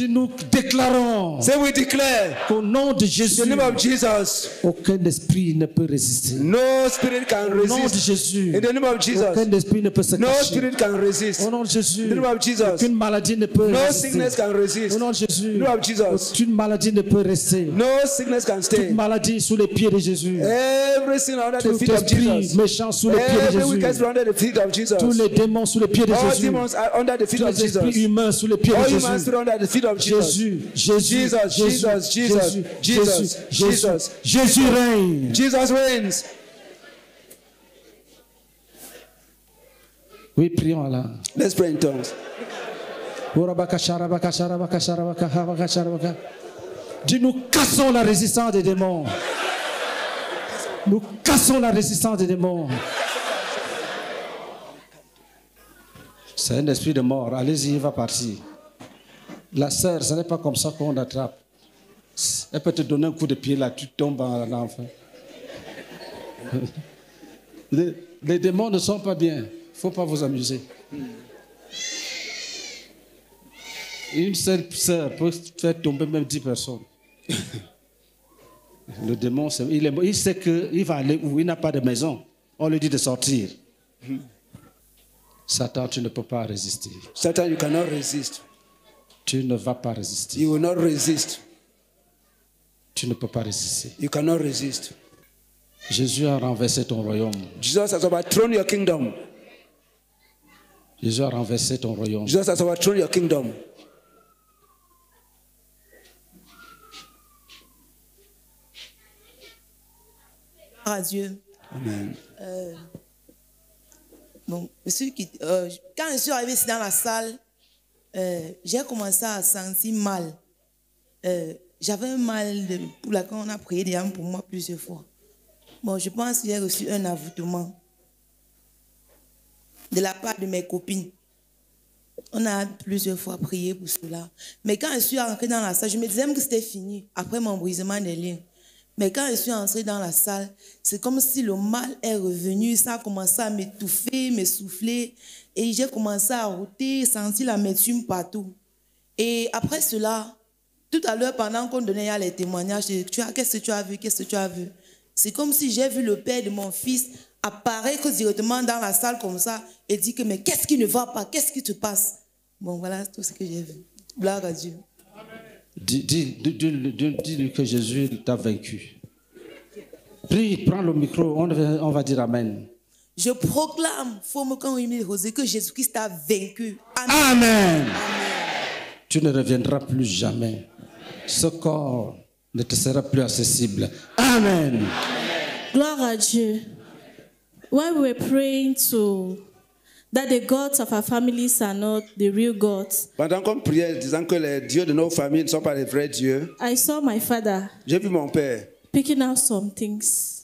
Nous déclarons. Say we declare. Au nom de Jésus. In the name of Jesus. Aucun esprit ne peut résister. No spirit can resist. Au nom de Jésus. In the name of Jesus. Aucun esprit ne peut se No cacher. spirit can resist. Au nom de Jésus. In the name of Jesus. Aucune maladie ne peut no résister. Sickness can resist. Au nom de Jésus. In the name of Jesus. Aucune maladie ne peut rester. No sickness can stay. Toute maladie sous les pieds de Jésus. Every sin under the feet of Jesus. Méchant sous les pieds de Every Jésus. wicked spirit under the feet of Jesus. Tous les démons sous les pieds de All Jésus. demons are under the feet Tous of les Jesus. esprits humains sous les pieds All de humans Jésus. spirit under the feet of Jesus. Jésus, Jésus, Jesus, Jesus, Jesus, Jesus. Jésus règne. Jesus reigns. Oui, prions là. Let's pray in tongues. Dis, nous cassons la résistance des démons. Nous cassons la résistance des démons. C'est un esprit de mort. Allez-y, il va partir. La sœur, ce n'est pas comme ça qu'on attrape. Elle peut te donner un coup de pied là, tu tombes en enfer. Les démons ne sont pas bien. Il ne faut pas vous amuser. Une seule sœur peut faire tomber même 10 personnes. Le démon, il sait qu'il va aller où il n'a pas de maison. On lui dit de sortir. Satan, tu ne peux pas résister. Satan, you cannot resist. Tu ne vas pas résister. You will not resist. Tu ne peux pas résister. You cannot resist. Jésus a renversé ton royaume. Jesus has overthrown your kingdom. Jésus a renversé ton royaume. Jesus has overthrown your kingdom. À Dieu. Amen. Bon, quand je suis arrivée ici dans la salle, j'ai commencé à sentir mal. J'avais un mal pour laquelle on a prié déjà pour moi plusieurs fois. Bon, je pense que j'ai reçu un avouement de la part de mes copines. On a plusieurs fois prié pour cela. Mais quand je suis rentrée dans la salle, je me disais même que c'était fini après mon brisement des liens. Mais quand je suis entrée dans la salle, c'est comme si le mal est revenu. Ça a commencé à m'étouffer, m'essouffler. Et j'ai commencé à router, sentir l'amertume partout. Et après cela, tout à l'heure, pendant qu'on donnait les témoignages, qu'est-ce que tu as vu, qu'est-ce que tu as vu? C'est comme si j'ai vu le père de mon fils apparaître directement dans la salle comme ça et dire que mais qu'est-ce qui ne va pas, qu'est-ce qui te passe? Bon, voilà tout ce que j'ai vu. Gloire à Dieu. Dis-lui que Jésus t'a vaincu. Prie, prends le micro, on va dire Amen. Je proclame, que Jésus-Christ t'a vaincu. Amen. Amen. Tu ne reviendras plus jamais. Ce corps ne te sera plus accessible. Amen. Gloire à Dieu. When we were praying that the gods of our families are not the real gods, Pendant qu'on priait, disant que les dieux de nos familles ne sont pas les vrais dieux, I saw my father j'ai vu mon père picking out some things.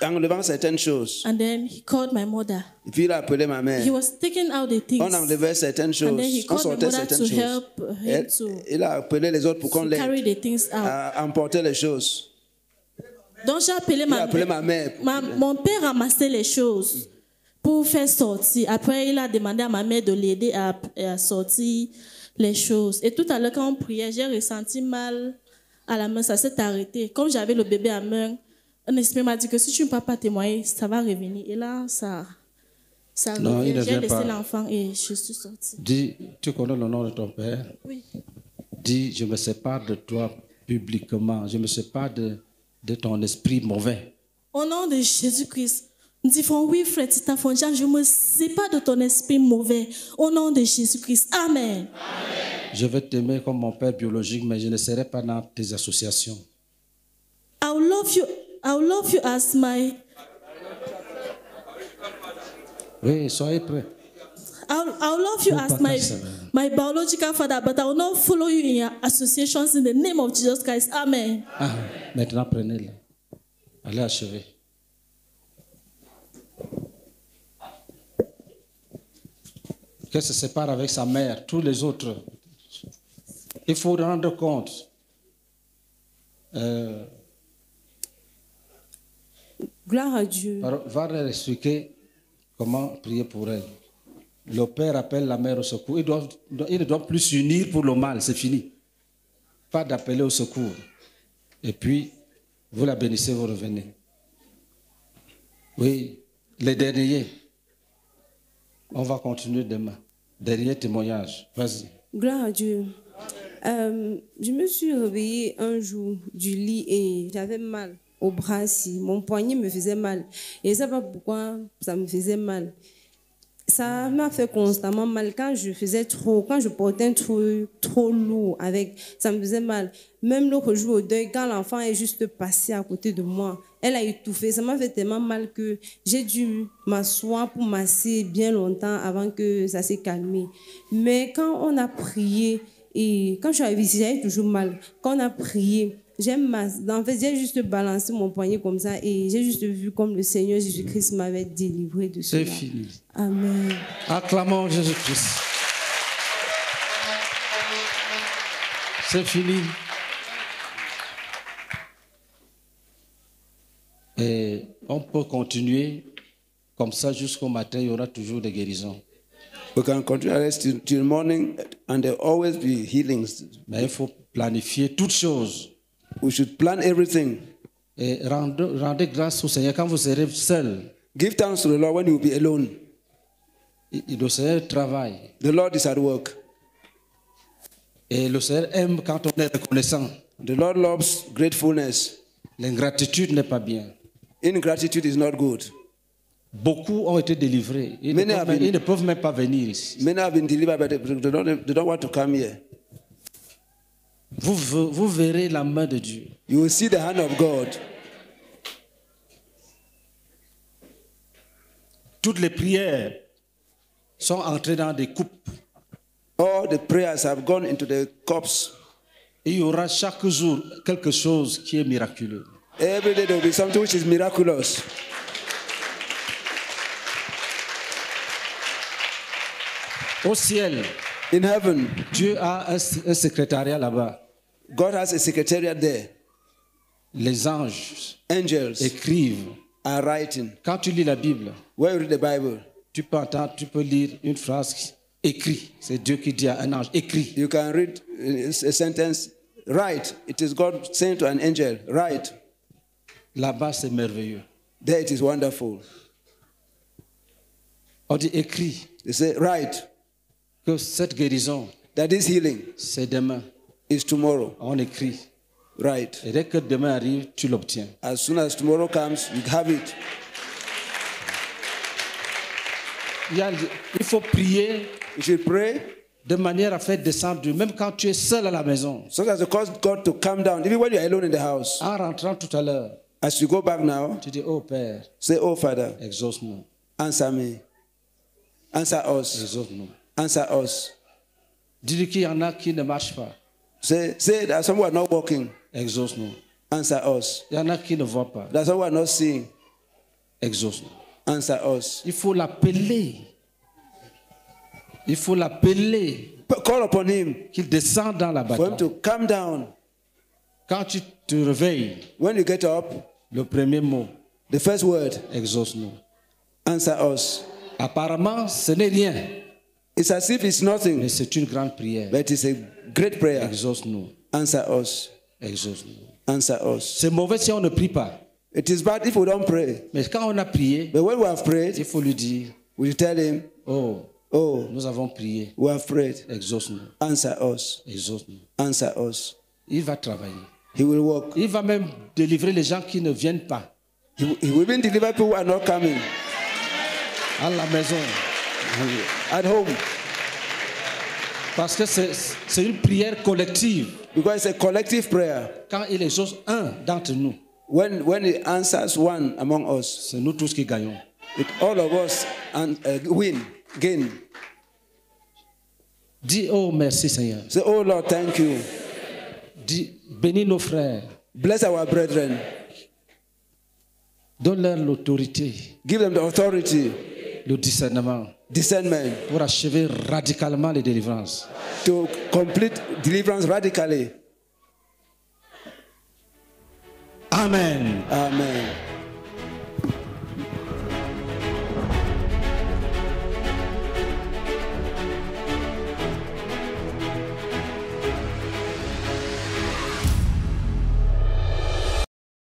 enlevant certaines choses. And then he called my mother. Et puis il a appelé ma mère. He was taking out the things. On enlevait certaines And choses. then he On called my sortait mother certaines to choses. help him to Il a appelé les autres pour qu'on l'aide carry the things out. à emporter les choses. Donc j'ai appelé Il a appelé ma mère. Mon père ramassait les choses pour faire sortir. Après, il a demandé à ma mère de l'aider à sortir les choses. Et tout à l'heure, quand on priait, j'ai ressenti mal à la main. Ça s'est arrêté. Comme j'avais le bébé à main, un esprit m'a dit que si tu ne peux pas témoigner, ça va revenir. Et là, ça Non, revient. il ne J'ai vient laissé pas. l'enfant et je suis sortie. Dis, tu connais le nom de ton père? Oui. Dis, je me sépare de toi publiquement. Je me sépare de ton esprit mauvais. Au nom de Jésus-Christ, nous disons oui, frère Tita Fonja, je me sépare de ton esprit mauvais. Au nom de Jésus-Christ. Amen. Je vais t'aimer comme mon père biologique, mais je ne serai pas dans tes associations. I will love you as my... Oui, soyez prêts. I'll love you as my biological father, but I will not follow you in your associations in the name of Jesus Christ. Amen. Ah, maintenant, prenez-le. Allez achever. Qu'elle se sépare avec sa mère, tous les autres. Il faut rendre compte. Gloire à Dieu. Va leur expliquer comment prier pour elle. Le père appelle la mère au secours. Il ne doit plus s'unir pour le mal, c'est fini. Pas d'appeler au secours. Et puis, vous la bénissez, vous revenez. Oui, les derniers. On va continuer demain. Dernier témoignage. Vas-y. Gloire à Dieu. Je me suis réveillée un jour du lit et j'avais mal au bras ici. Mon poignet me faisait mal. Et je ne sais pas pourquoi ça me faisait mal. Ça m'a fait constamment mal. Quand je portais un truc trop lourd avec, ça me faisait mal. Même l'autre jour au deuil, quand l'enfant est juste passé à côté de moi, elle a étouffé. Ça m'a fait tellement mal que j'ai dû m'asseoir pour masser bien longtemps avant que ça s'est calmé. Mais quand on a prié, et quand je suis arrivée ici, j'avais toujours mal. Quand on a prié, en fait, j'ai juste balancé mon poignet comme ça et j'ai juste vu comme le Seigneur Jésus-Christ m'avait délivré de cela. C'est fini. Amen. Acclamons Jésus-Christ. C'est fini. Et on peut continuer comme ça jusqu'au matin, il y aura toujours des guérisons. We can continue till morning and there will always be healings. Mais il faut planifier toutes choses. We should plan everything. Et rendez grâce au Seigneur quand vous serez seul. Give thanks to the Lord when you will be alone. Le Seigneur travaille. The Lord is at work. Et le Seigneur aime quand on est reconnaissant. The Lord loves gratefulness. L'ingratitude n'est pas bien. Ingratitude is not good. Beaucoup ont été délivrés. Ils ne peuvent même pas venir ici. Many have been delivered, but they don't want to come here. Vous verrez la main de Dieu. You will see the hand of God. Toutes les prières sont entrées dans des coupes. All the prayers have gone into the cups. Il y aura chaque jour quelque chose qui est miraculeux. Every day there will be something which is miraculous. Au ciel, in heaven, Dieu a un secrétariat là-bas. God has a secretariat there. Les anges Angels écrivent. Are writing. Quand tu lis la Bible, when you read the Bible, tu peux lire une phrase écrit. C'est Dieu qui dit à un ange, écrit. You can read a sentence, write. It is God saying to an angel, write. Là-bas, c'est merveilleux. There it is wonderful. On dit écrit. They say, write. Que cette guérison, that this healing, c'est demain. Is tomorrow. On écrit. Right. Et dès que demain arrive, tu l'obtiens. As soon as tomorrow comes, you have it. Il faut prier. You should pray. De manière à faire descendre Dieu, même quand tu es seul à la maison. So as to cause God to come down, even when you are alone in the house. En rentrant tout à l'heure. As you go back now, tu dis, oh Père. Say, oh Father. Exauce-nous. Answer me. Answer us. Exauce-nous. Answer us. Dis-lui qu'il y en a qui ne marchent pas. Say that some who are not walking. Exauce-nous. Answer us. Il y en a qui ne voient pas. That some who are not seeing. Exauce-nous. Answer us. Il faut l'appeler. Il faut l'appeler. Call upon him. Qu'il descende dans la bataille. For him to come down. Quand tu te réveilles. When you get up. Le premier mot. The first word. Exauce-nous. Answer us. Apparemment, ce n'est rien. It's as if it's nothing. Mais c'est une grande prière. But it's a great prayer. Exauce-nous. Answer us. Exauce-nous. Answer us. C'est mauvais si on ne prie pas. It is bad if we don't pray. Mais quand on a prié, but when we have prayed, il faut lui dire, we tell him, oh, nous avons prié. We have prayed. Exauce-nous. Answer us. Exauce-nous. Answer us. Il va travailler. He will work. Il va même délivrer les gens qui ne viennent pas. He will even deliver people who are not coming. À la maison. At home. Parce que c'est une prière collective. Because it's a collective prayer. Quand il exauce un d'entre nous. When he answers one among us. C'est nous tous qui gagnons. All of us gain. Dis, oh merci Seigneur. Say, oh Lord, thank you. Dis, bénis nos frères. Bless our brethren. Donne-leur l'autorité. Give them the authority. Le discernement. Discernment. Pour achever radicalement les délivrances. To complete deliverance radically. Amen. Amen.